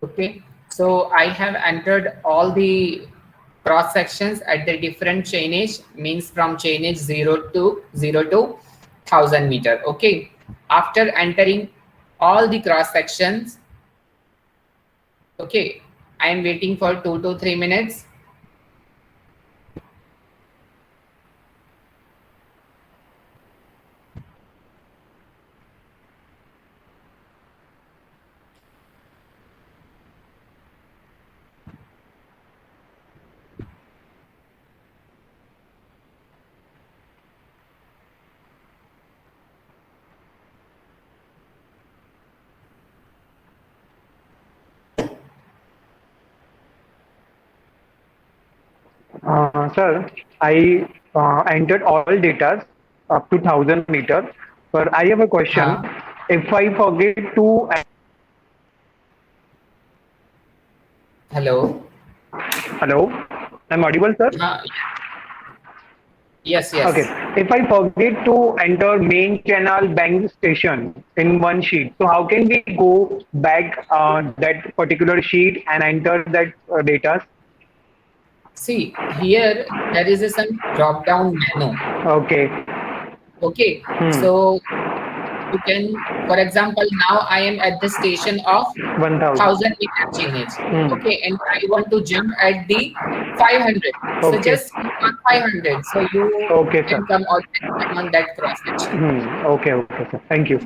Okay, so I have entered all the cross sections at the different chainage, means from chainage 0 to 1000 meter. Okay, after entering all the cross sections, okay, I am waiting for 2 to 3 minutes. Sir, I entered all data up to 1000 meters, but I have a question. Huh? If I forget to, Hello. hello, I'm audible, sir? Huh? Yes, Okay. yes. If I forget to enter main channel bank station in one sheet, so how can we go back that particular sheet and enter that data? See, here there is a some drop down menu. Okay. Okay, Hmm. so you can, for example, now I am at the station of 1000. 1000 meter change. Hmm. Okay, and I want to jump at the 500. So Okay. just click on 500. So you Okay, sir. can come on that cross section. Hmm. Okay. Okay, sir. Thank you.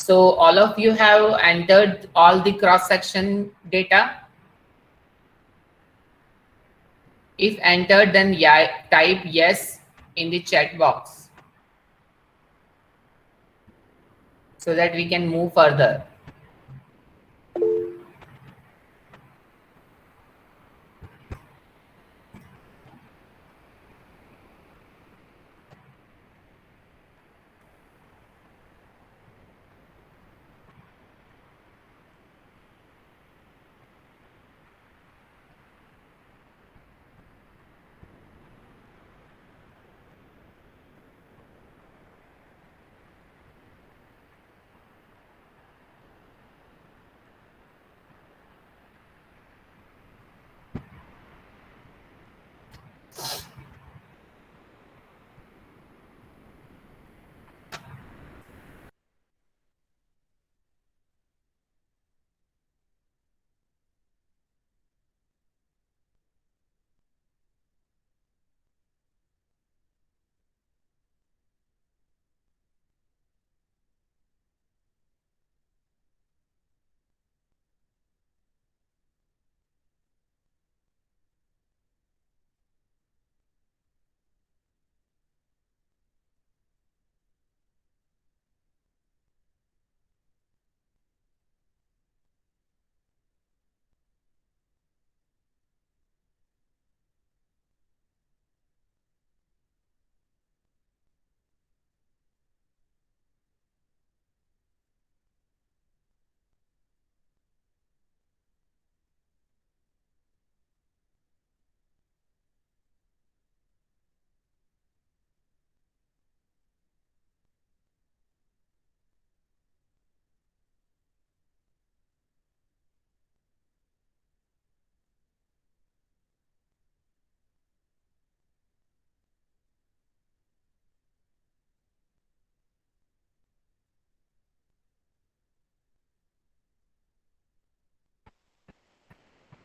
So all of you have entered all the cross section data. If entered, then yeah, type yes in the chat box so that we can move further.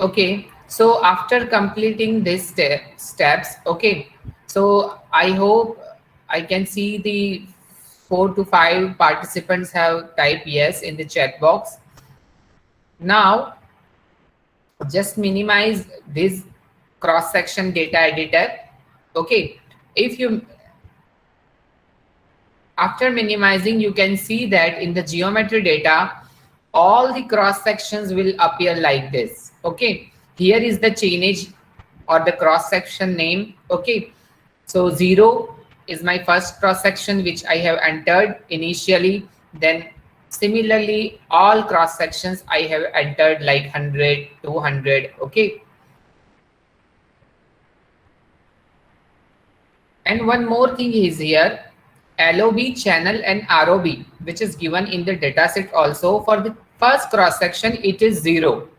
Okay, so after completing these steps, okay, so I hope I can see the 4 to 5 participants have typed yes in the chat box. Now, just minimize this cross section data editor. Okay, if you, after minimizing, you can see that in the geometry data, all the cross sections will appear like this. Okay, here is the chainage or the cross section name. Okay, so 0 is my first cross section which I have entered initially. Then similarly all cross sections I have entered like 100, 200. Okay, and one more thing is here, LOB channel and ROB, which is given in the dataset also. For the first cross section it is 0.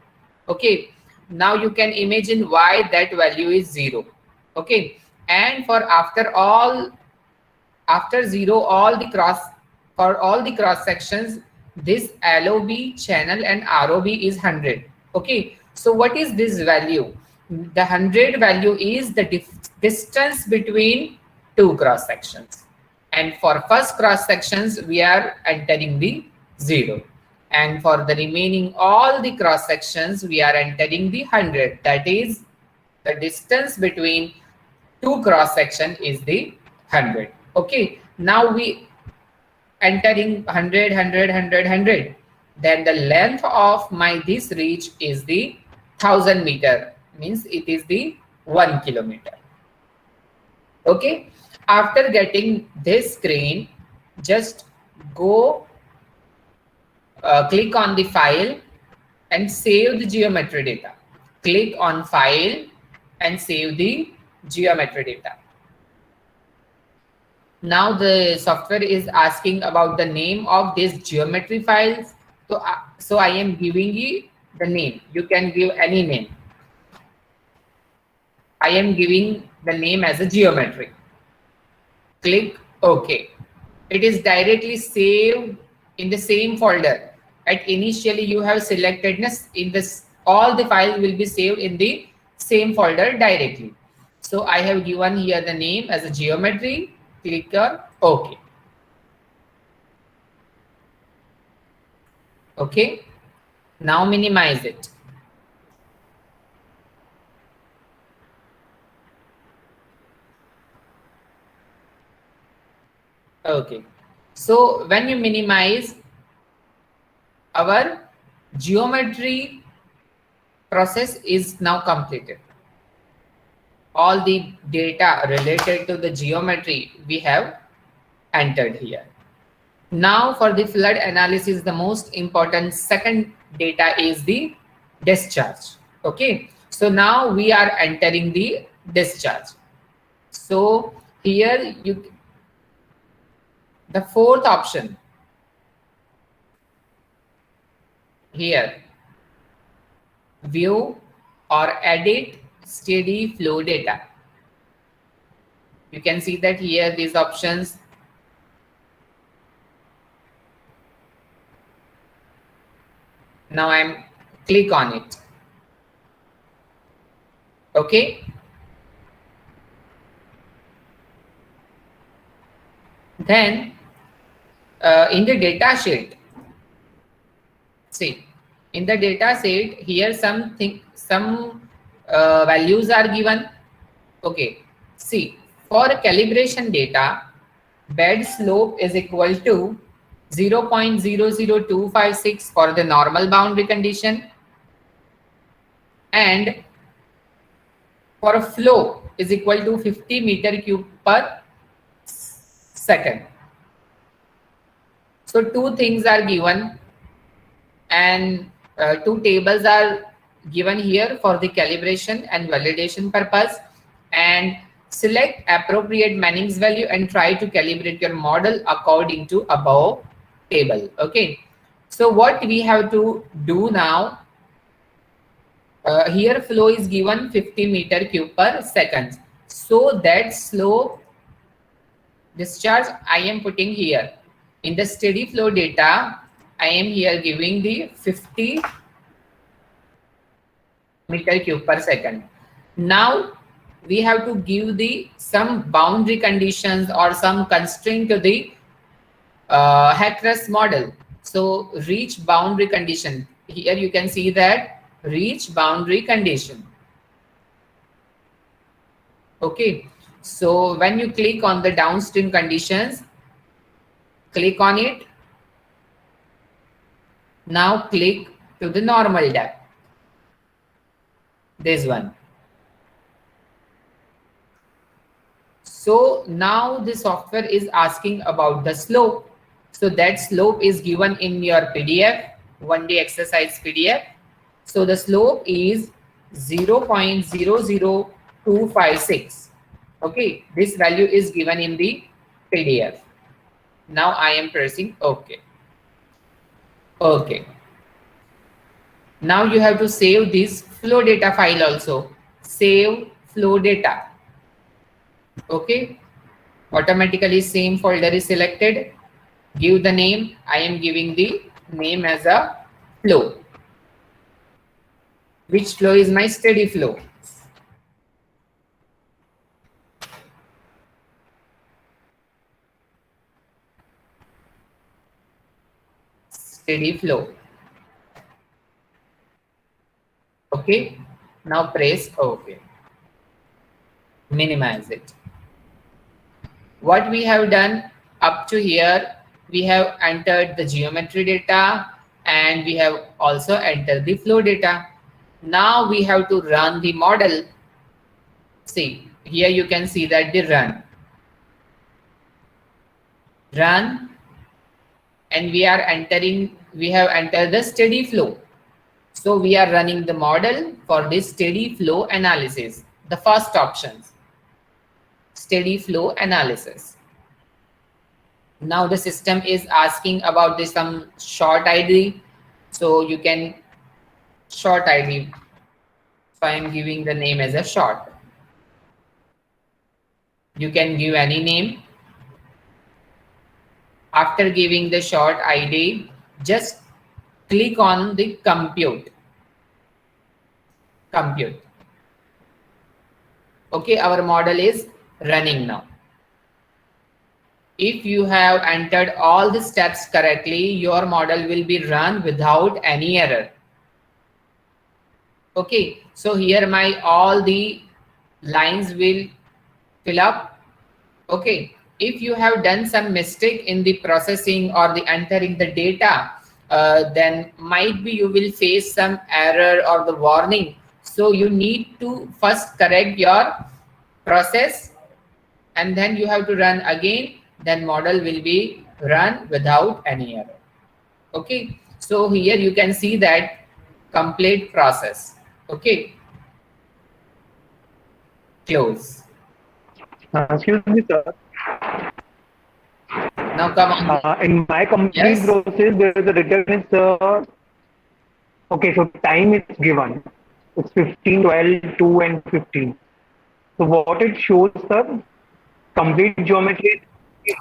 Okay, now you can imagine why that value is 0. Okay, and for after 0 all the cross sections, this LOB channel and ROB is 100. Okay, so what is this value? The 100 value is the distance between two cross sections, and for first cross sections we are entering the 0, and for the remaining all the cross sections we are entering the 100. That is, the distance between two cross section is the 100. Okay, now we entering 100, 100, 100, 100. Then the length of my this reach is the 1000 meter, means it is the 1 kilometer. Okay, after getting this screen, just go click on the file and save the geometry data. Click on file and save the geometry data. Now the software is asking about the name of these geometry files. So I am giving you the name. You can give any name. I am giving the name as a geometry. Click OK. It is directly saved in the same folder. At initially you have selected in this, all the files will be saved in the same folder directly. So I have given here the name as a geometry. Click on OK. Okay, now minimize it. Okay, so when you minimize, our geometry process is now completed. All the data related to the geometry we have entered here. Now for the flood analysis, the most important second data is the discharge. Okay, so now we are entering the discharge. So here the fourth option here, view or edit steady flow data. You can see that here these options. Now I'm click on it. Okay, then in the data sheet, see in the data sheet here some values are given. Okay, see, for calibration data, bed slope is equal to 0.00256 for the normal boundary condition, and for a flow is equal to 50 meter cube per second. So two things are given, and two tables are given here for the calibration and validation purpose. And select appropriate Manning's value and try to calibrate your model according to above table. Okay, so what we have to do now, here flow is given 50 meter cube per second. So that slow discharge I am putting here. In the steady flow data, I am here giving the 50 meter cube per second. Now we have to give some boundary conditions or some constraint to the HACRS model. So reach boundary condition. Here you can see that reach boundary condition. Okay, so when you click on the downstream conditions, click on it. Now click to the normal depth. This one. So now the software is asking about the slope. So that slope is given in your PDF, 1D exercise PDF. So the slope is 0.00256. Okay, this value is given in the PDF. Now I am pressing OK. Okay. Now you have to save this flow data file also. Save flow data. Okay. Automatically same folder is selected. Give the name. I am giving the name as a flow. Which flow is my steady flow? Steady flow. Okay. Now press OK. Minimize it. What we have done up to here, we have entered the geometry data and we have also entered the flow data. Now we have to run the model. See, here you can see that the run, and we are entering, we have entered the steady flow. So we are running the model for this steady flow analysis. The first options, steady flow analysis. Now the system is asking about this some short ID. So you can short ID. So I am giving the name as a short. You can give any name. After giving the short ID, just click on the compute. Compute. Okay, our model is running now. If you have entered all the steps correctly, your model will be run without any error. Okay, so here my all the lines will fill up. Okay, if you have done some mistake in the processing or the entering the data, then might be you will face some error or the warning. So you need to first correct your process and then you have to run again. Then model will be run without any error. Okay, so here you can see that complete process. Okay, close. Excuse me, sir. Now come on. In my complete Yes. process, there is a written okay, so time is given. It's 15, 12, 2, and 15. So what it shows, sir, complete geometry.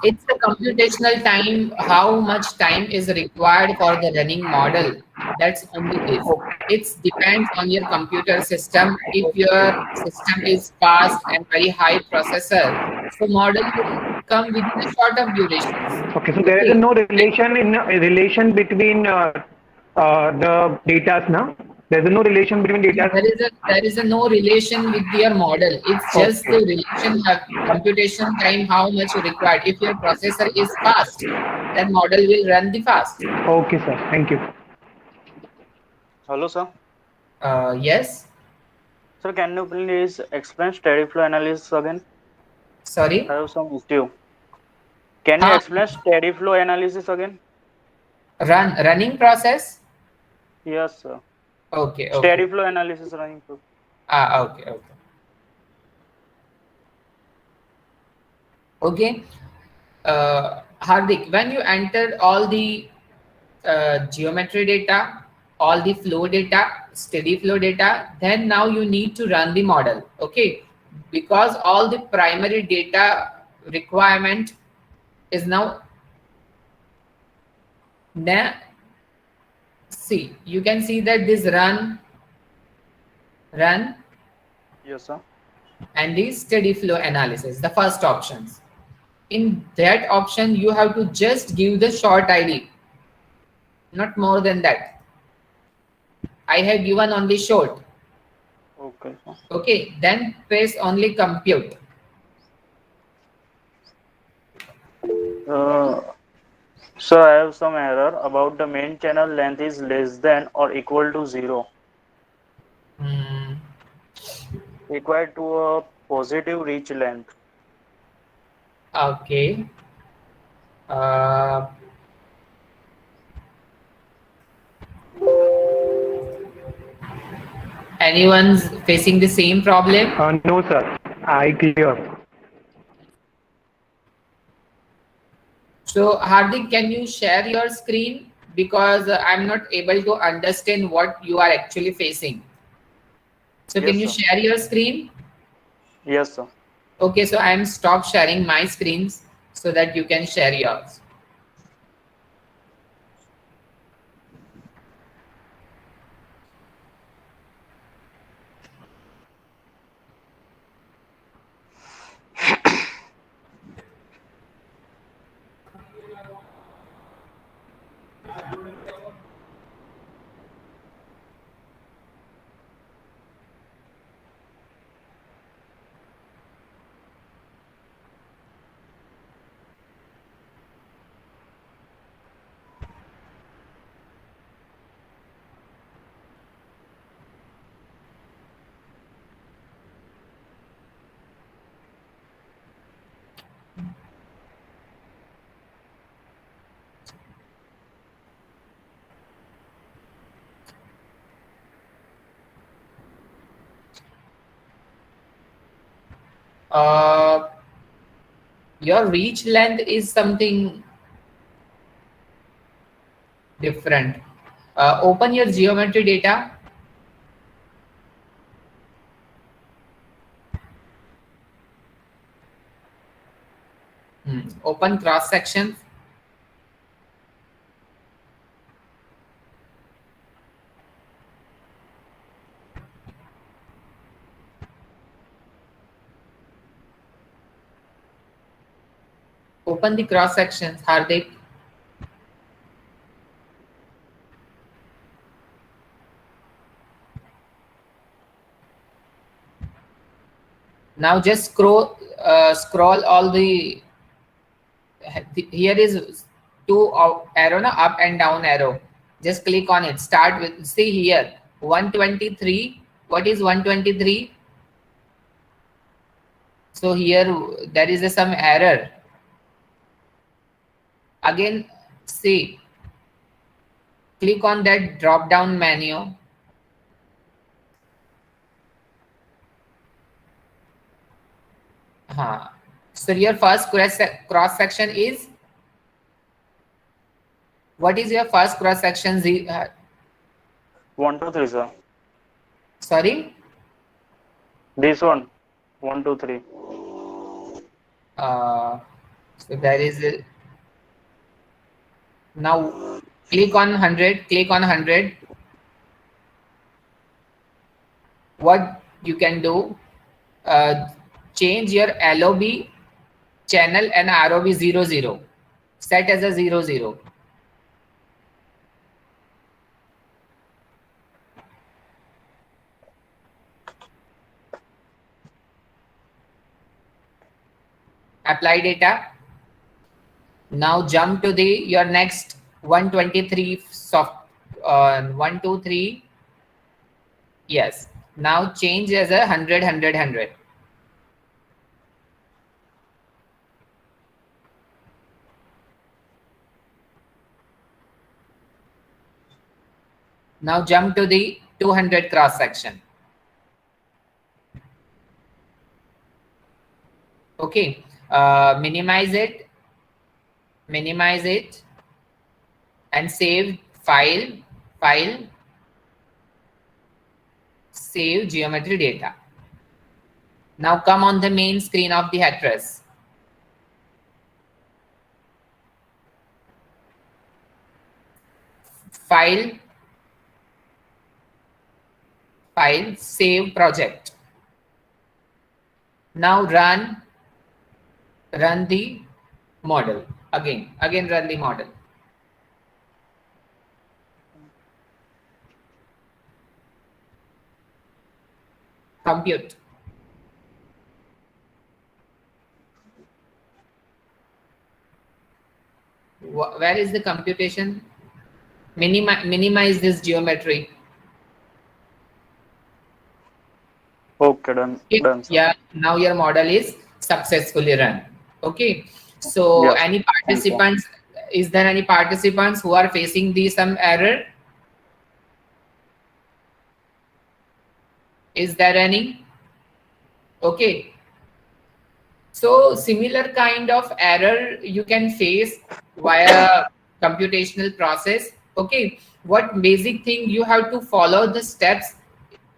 It's the computational time, how much time is required for the running model. That's only this. It depends on your computer system. If your system is fast and very high processor, so model will come within a short of durations. Okay, so there is no relation between the data now. There is no relation between data. There is a no relation with your model. It's just the relation computation time, how much required. If your processor is fast, then model will run the fast. Okay, sir. Thank you. Hello, sir. Yes. Sir, can you please explain steady flow analysis again? Sorry. I have some issue. Can you explain steady flow analysis again? Running process? Yes, sir. Okay. Steady flow analysis running through. Okay. Okay. Hardik, when you entered all the geometry data, all the flow data, steady flow data, then now you need to run the model. Okay, because all the primary data requirement is now see, you can see that this run Yes, sir. and the steady flow analysis, the first options. In that option, you have to just give the short ID, not more than that. I have given only short. Okay, sir. Okay, then press only compute. Sir, I have some error about the main channel length is less than or equal to 0. equal to a positive reach length. Okay. Uh, anyone's facing the same problem? No, sir. I clear. So Hardik, can you share your screen? Because I'm not able to understand what you are actually facing. So can Yes, you sir. share your screen? Yes, sir. Okay, so I'm stop sharing my screens so that you can share yours. Uh, your reach length is something different. Open your geometry data. Open cross section. Open the cross sections, Hardik. Now just scroll all the. Here is two arrow, na, up and down arrow. Just click on it. Start with, see here, 123. What is 123? So here there is some error. Again, see, click on that drop down menu. So your first cross section is, what is your first cross section? 1, 2, 3, sir. Sorry? This one. 1, 2, 3. So there is now click on 100. Click on 100. What you can do? Change your LOB channel and ROB 00. Set as a 00. Apply data. Now jump to the your next 123 soft 123. Yes. Now change as a 100, 100, 100. Now jump to the 200 cross section. Okay. Minimize it. Minimize it. And save file. File. Save geometry data. Now come on the main screen of the Hackress. File. File. Save project. Now run the model. Again run the model. Compute. Where is the computation? Minimize this geometry. Okay, done. Done, sir. Yeah, now your model is successfully run. Okay, so Yes. any Thank you. participants, is there any participants who are facing the some error? Is there any? Okay, so similar kind of error you can face via computational process. Okay, what basic thing you have to follow the steps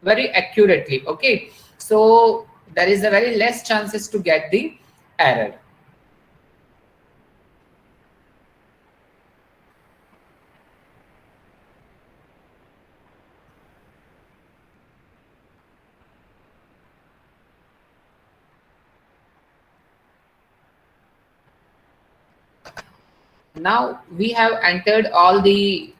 very accurately. Okay, so there is a very less chances to get the error. Now we have entered all the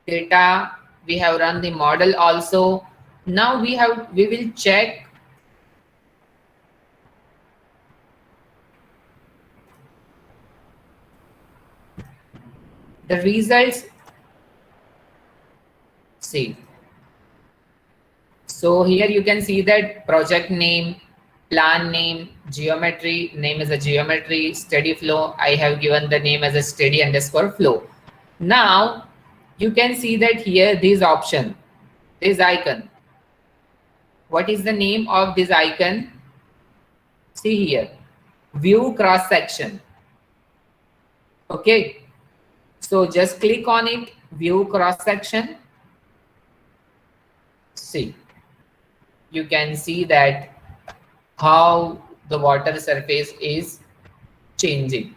data, we have run the model also. Now we will check the results. See, so here you can see that project name, plan name, geometry name is a geometry, steady flow. I have given the name as a steady underscore flow. Now you can see that here this option, this icon. What is the name of this icon? See here, view cross section. Okay, so just click on it, view cross section. See, you can see that how the water surface is changing.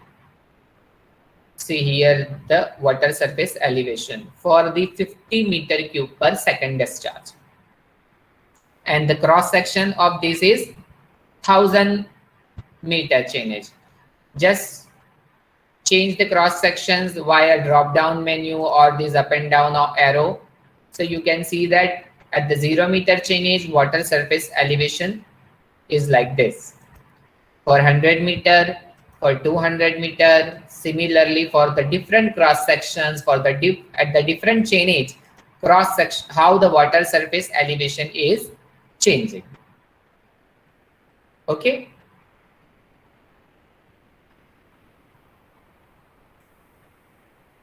See here the water surface elevation for the 50 meter cube per second discharge. And the cross section of this is 1000 meter change. Just change the cross sections via drop down menu or this up and down arrow. So you can see that at the 0 meter change, water surface elevation is like this. For 100 meter, for 200 meter, similarly for the different cross sections, for the at the different chainage, cross section, how the water surface elevation is changing. Okay.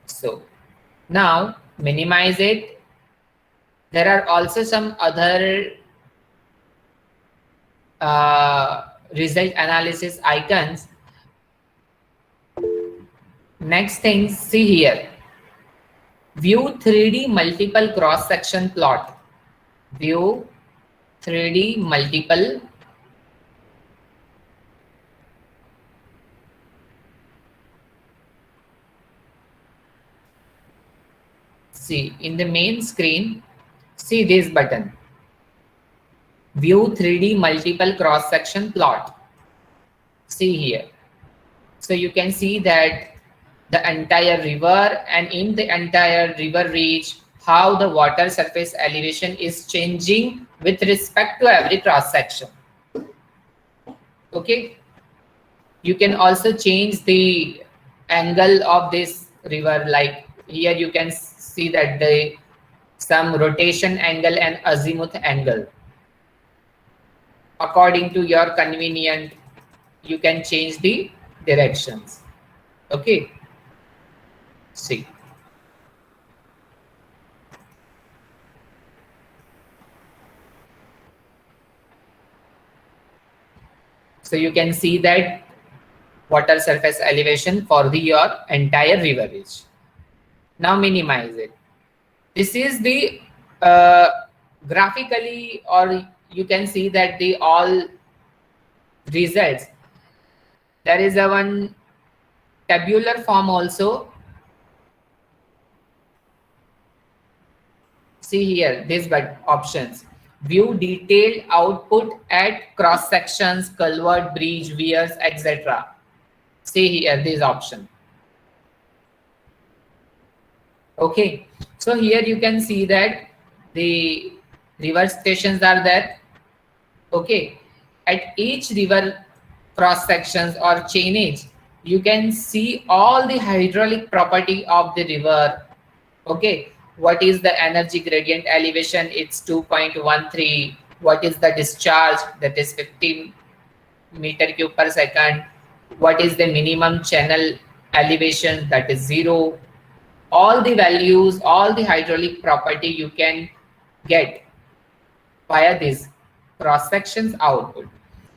So now minimize it. There are also some other result analysis icons. Next thing, see here, view 3D multiple cross section plot. View 3D multiple see in the main screen, see this button, view 3D multiple cross section plot. See here, so you can see that the entire river, and in the entire river reach, how the water surface elevation is changing with respect to every cross section. Okay, you can also change the angle of this river, like here you can see that the some rotation angle and azimuth angle. According to your convenient, you can change the directions. Okay, see. So you can see that water surface elevation for the your entire river ridge. Now minimize it. This is the graphically, or you can see that the all results. There is a one tabular form also. See here, these options. View detailed output at cross sections, culvert, bridge, weirs, etc. See here, this option. Okay, so here you can see that the river stations are there. Okay, at each river cross sections or chainage, you can see all the hydraulic property of the river. Okay, what is the energy gradient elevation? It's 2.13 what is the discharge, that is 50 meter cube per second, what is the minimum channel elevation, that is 0. All the values, all the hydraulic property you can get via this cross sections output.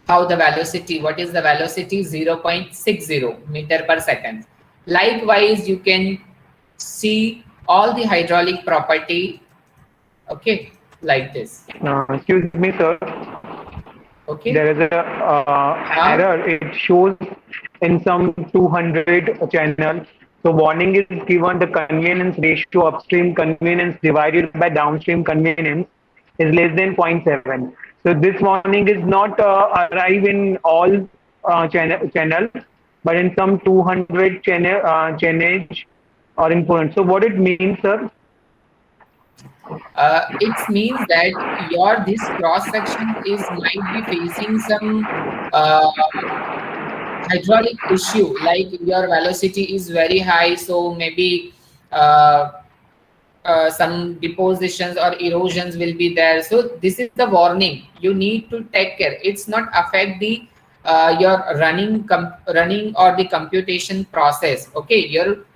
How the velocity, what is the velocity? 0.60 meter per second. Likewise, you can see all the hydraulic property, okay, like this. Excuse me, sir. Okay. There is a error. It shows in some 200 channel. So warning is given, the convenience ratio upstream convenience divided by downstream convenience is less than 0.7. So this warning is not arrive in all channels, but in some 200 channels or important. So what it means, sir? It means that your this cross section is might be facing some hydraulic issue, like your velocity is very high, so maybe some depositions or erosions will be there. So this is the warning. You need to take care. It's not affect the your running or the computation process. Okay, your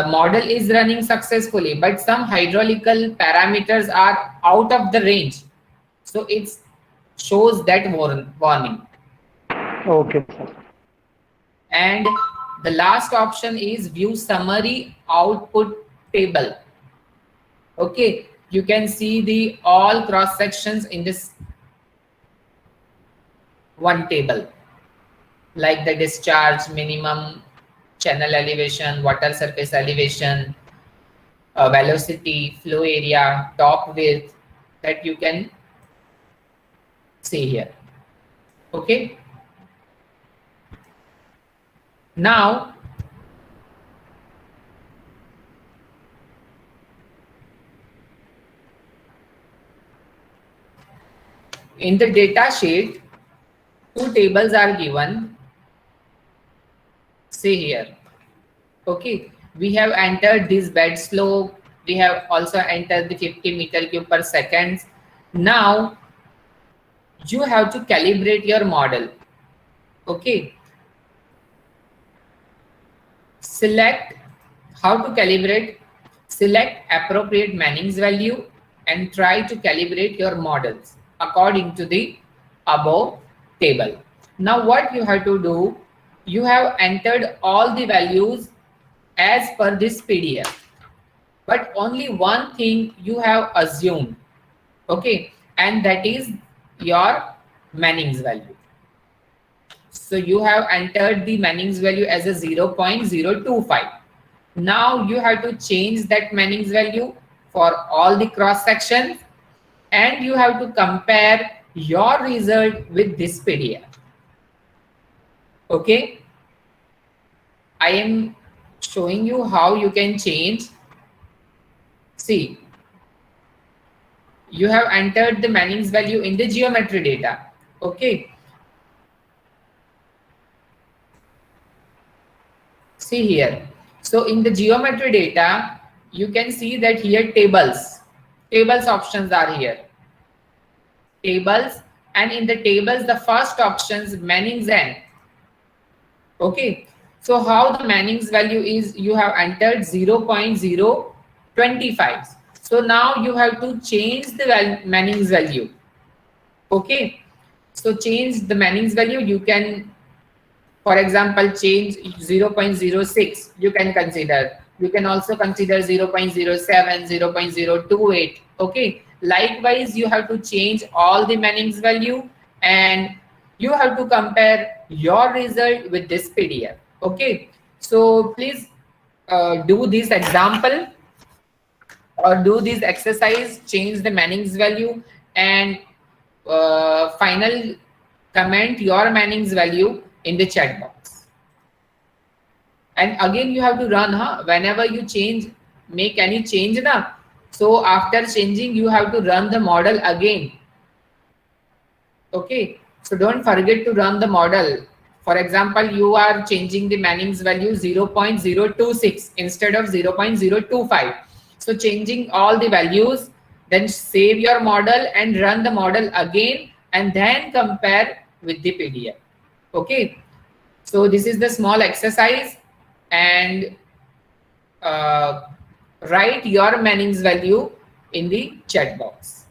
model is running successfully, but some hydraulical parameters are out of the range, so it shows that warning. Okay, sir. And the last option is view summary output table. Okay, you can see the all cross sections in this one table, like the discharge, minimum channel elevation, water surface elevation, velocity, flow area, top width, that you can see here. Okay. Now, in the data sheet, two tables are given. See here. Okay, we have entered this bed slope. We have also entered the 50 meter cube per second. Now, you have to calibrate your model. Okay. Select how to calibrate. Select appropriate Manning's value and try to calibrate your models according to the above table. Now what you have to do, you have entered all the values as per this PDF, but only one thing you have assumed, okay, and that is your Manning's value. So you have entered the Manning's value as a 0.025. Now you have to change that Manning's value for all the cross sections, and you have to compare your result with this PDF. Okay, I am showing you how you can change. See, you have entered the Manning's value in the geometry data. Okay, see here. So in the geometry data, you can see that here tables options are here. Tables, and in the tables, the first options Manning's N. Okay, so how the Manning's value is, you have entered 0.025. So now you have to change the Manning's value. Okay, so change the Manning's value. You can, for example, change 0.06. You can consider. You can also consider 0.07, 0.028. Okay. Likewise, you have to change all the Manning's value, and you have to compare your result with this PDF. Okay. So please do this example or do this exercise. Change the Manning's value and final comment your Manning's value in the chat box. And again, you have to run, whenever you change, make any change na. So after changing, you have to run the model again. Okay, so don't forget to run the model. For example, you are changing the Manning's value 0.026 instead of 0.025. So changing all the values, then save your model and run the model again, and then compare with the PDF. Okay, so this is the small exercise, and uh, write your Manning's value in the chat box.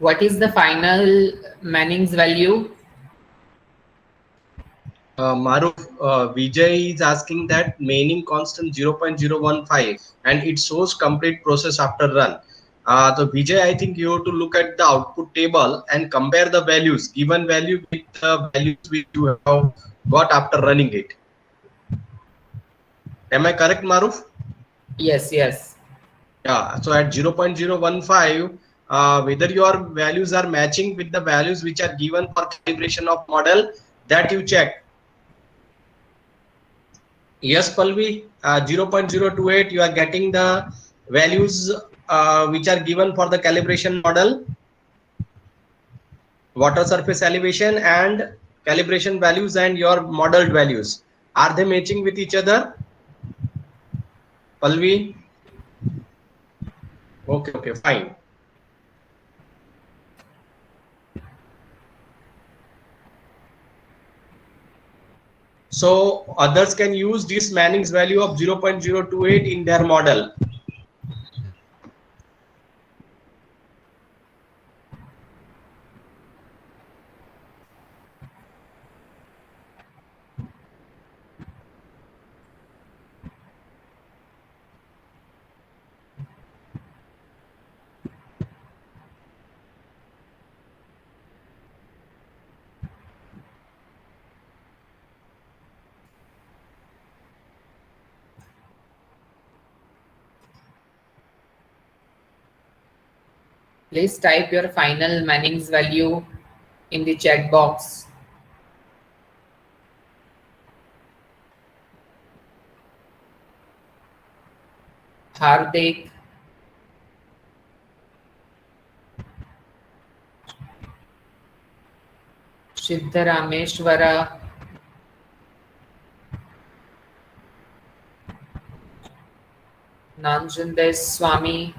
What is the final Manning's value? Maruf, Vijay is asking that Manning constant 0.015 and it shows complete process after run. So Vijay, I think you have to look at the output table and compare the values, given value with the values which you have got after running it. Am I correct, Maruf? Yes, yes. Yeah. So at 0.015, whether your values are matching with the values which are given for calibration of model, that you check. Yes, Palvi, 0.028, you are getting the values which are given for the calibration model, water surface elevation and calibration values and your modeled values. Are they matching with each other? Palvi? Okay, fine. So others can use this Manning's value of 0.028 in their model. Please type your final Manning's value in the chat box. Hardik, Siddharameshwara, Nanjandesh Swami,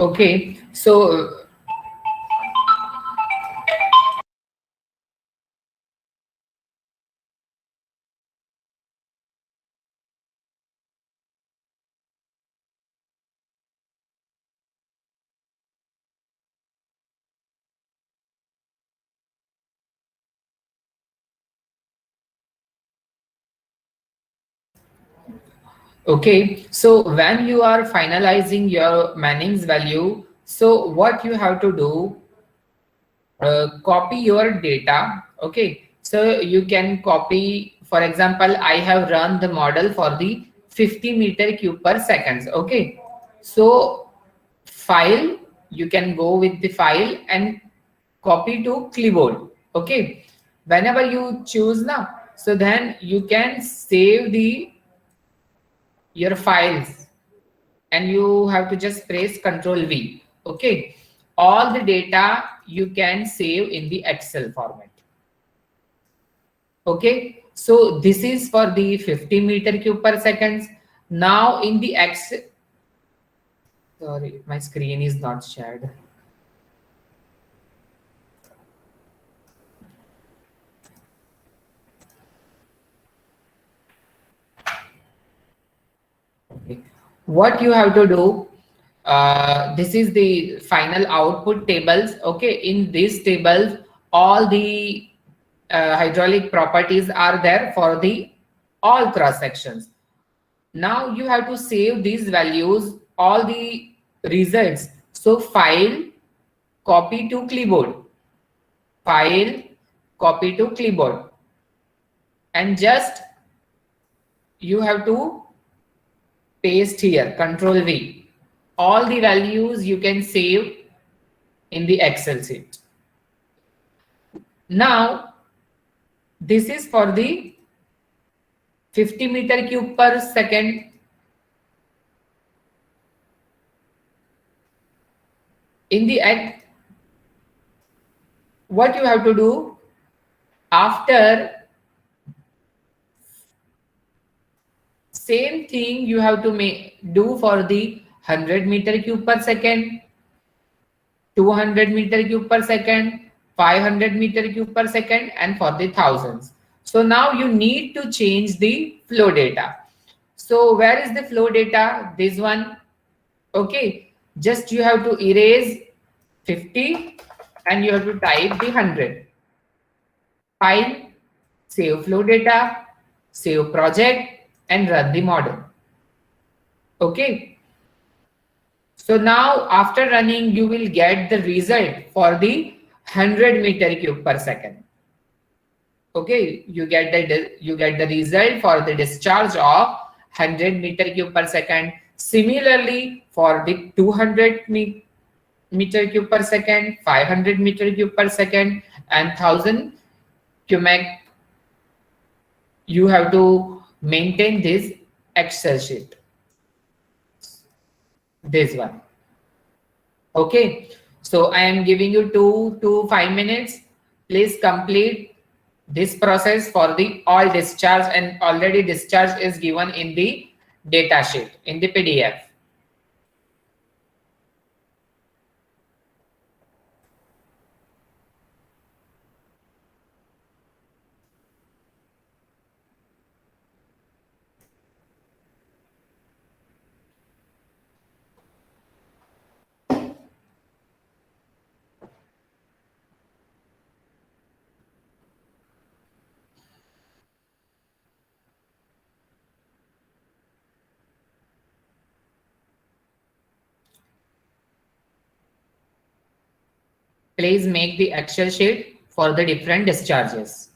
Okay, so okay, so when you are finalizing your Manning's value, so what you have to do, copy your data. Okay, so you can copy, for example, I have run the model for the 50 meter cube per seconds. Okay, so file, you can go with the file and copy to clipboard. Okay, whenever you choose now, so then you can save the your files, and you have to just press Ctrl V. Okay, all the data you can save in the Excel format. Okay, so this is for the 50 meter cube per seconds. Now in the Excel, sorry, my screen is not shared. Okay. What you have to do, this is the final output tables. Okay, in these tables, all the hydraulic properties are there for the all cross sections. Now you have to save these values, all the results. So file, copy to clipboard, file, copy to clipboard, and just you have to paste here, Control V. All the values you can save in the Excel sheet. Now, this is for the 50 meter cube per second. In the act, what you have to do after, same thing you have to do for the 100 meter cube per second, 200 meter cube per second, 500 meter cube per second, and for the thousands. So now you need to change the flow data. So where is the flow data? This one. Okay, just you have to erase 50 and you have to type the 100. File, save flow data, save project, and run the model. Okay. So now after running, you will get the result for the 100 meter cube per second. Okay, you get the result for the discharge of 100 meter cube per second. Similarly, for the 200 meter cube per second, 500 meter cube per second, and 1000 cubic, you have to maintain this Excel sheet. This one. Okay, so I am giving you 2 to 5 minutes. Please complete this process for the all discharge, and already discharge is given in the data sheet in the PDF. Please make the Excel sheet for the different discharges.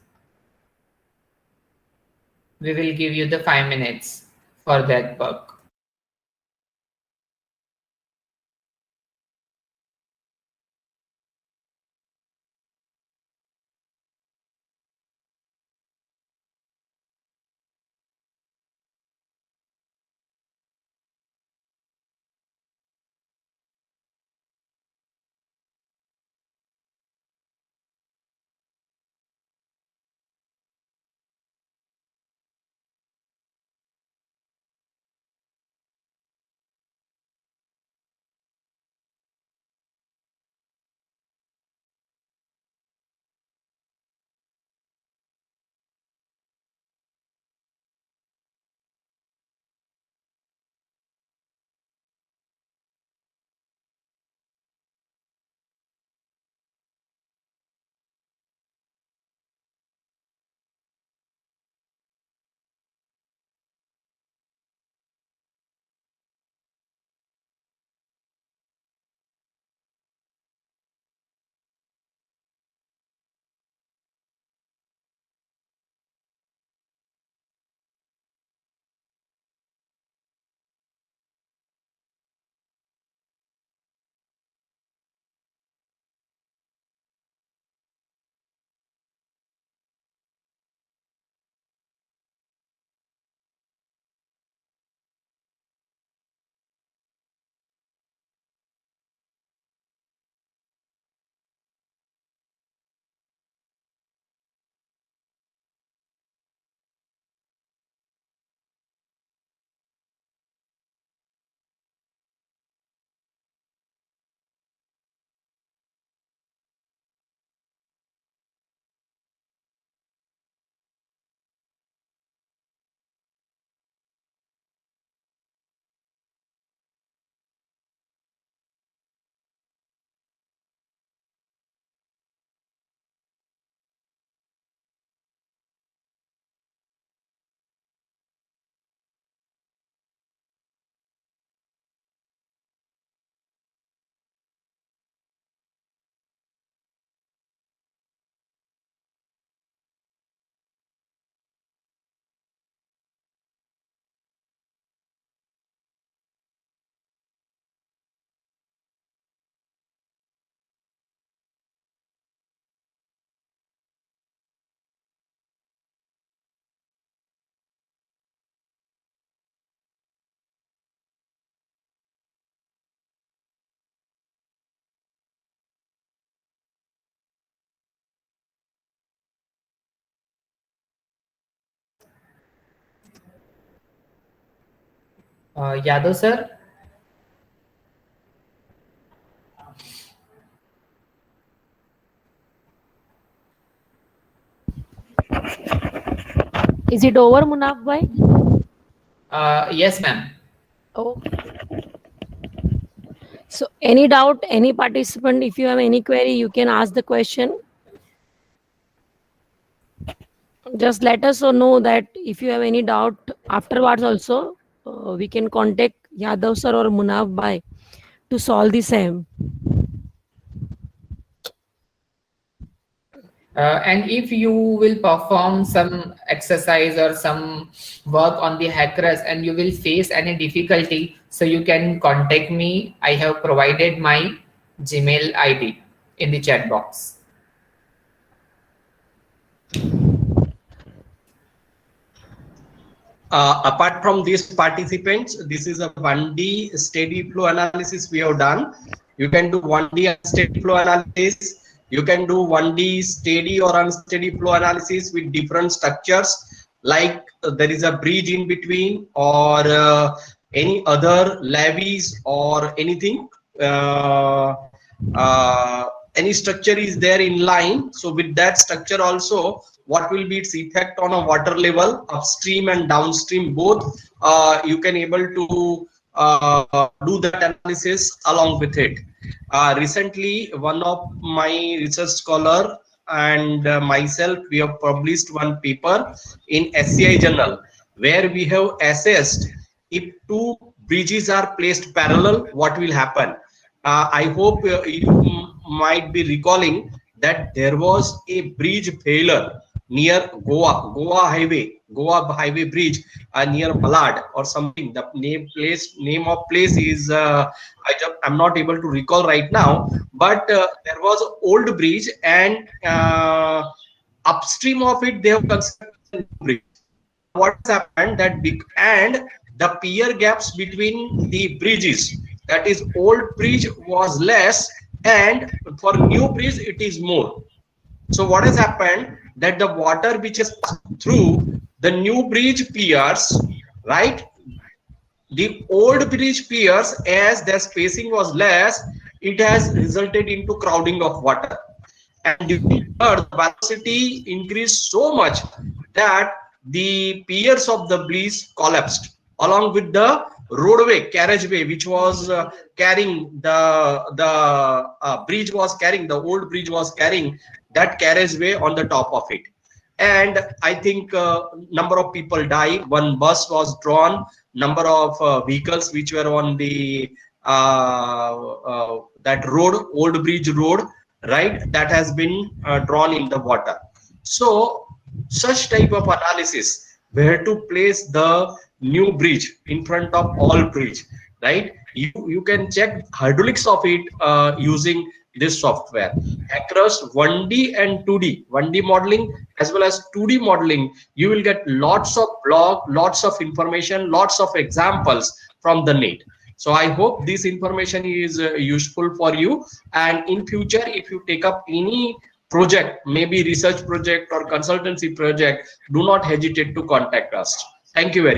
We will give you the 5 minutes for that work. Yadav sir. Is it over, Munaf bhai? Yes, ma'am. Oh. So any doubt, any participant, if you have any query, you can ask the question. Just let us know that if you have any doubt afterwards also, we can contact Yadav sir or Munaf bhai to solve the same. And if you will perform some exercise or some work on the Hackers and you will face any difficulty, so you can contact me. I have provided my Gmail ID in the chat box. Apart from these participants, this is a 1D steady flow analysis we have done. You can do 1D unsteady flow analysis. You can do 1D steady or unsteady flow analysis with different structures, like there is a bridge in between, or any other levees or anything. Any structure is there in line. So with that structure also, what will be its effect on a water level, upstream and downstream both, you can able to do that analysis along with it. Recently, one of my research scholar and myself, we have published one paper in SCI journal where we have assessed if two bridges are placed parallel, what will happen. I hope you might be recalling that there was a bridge failure near Goa Highway Bridge, near Malad or something. The name of place is I'm not able to recall right now. But there was an old bridge, and upstream of it they have constructed a new bridge. What's happened that and the pier gaps between the bridges, that is old bridge was less, and for new bridge it is more. So what has happened that the water which is through the new bridge piers, right, the old bridge piers, as their spacing was less, it has resulted into crowding of water, and during the velocity increased so much that the piers of the bridge collapsed along with the roadway carriageway which was carrying the bridge was carrying, the old bridge was carrying that carriageway on the top of it. And I think number of people died, one bus was drawn, number of vehicles which were on the that road, old bridge road, right, that has been drawn in the water. So such type of analysis, where to place the new bridge in front of all bridge, right, you can check hydraulics of it using this software. Across 1D and 2D, 1D modeling as well as 2D modeling, you will get lots of blog, lots of information, lots of examples from the net. So I hope this information is useful for you, and in future if you take up any project, maybe research project or consultancy project, do not hesitate to contact us. Thank you very much.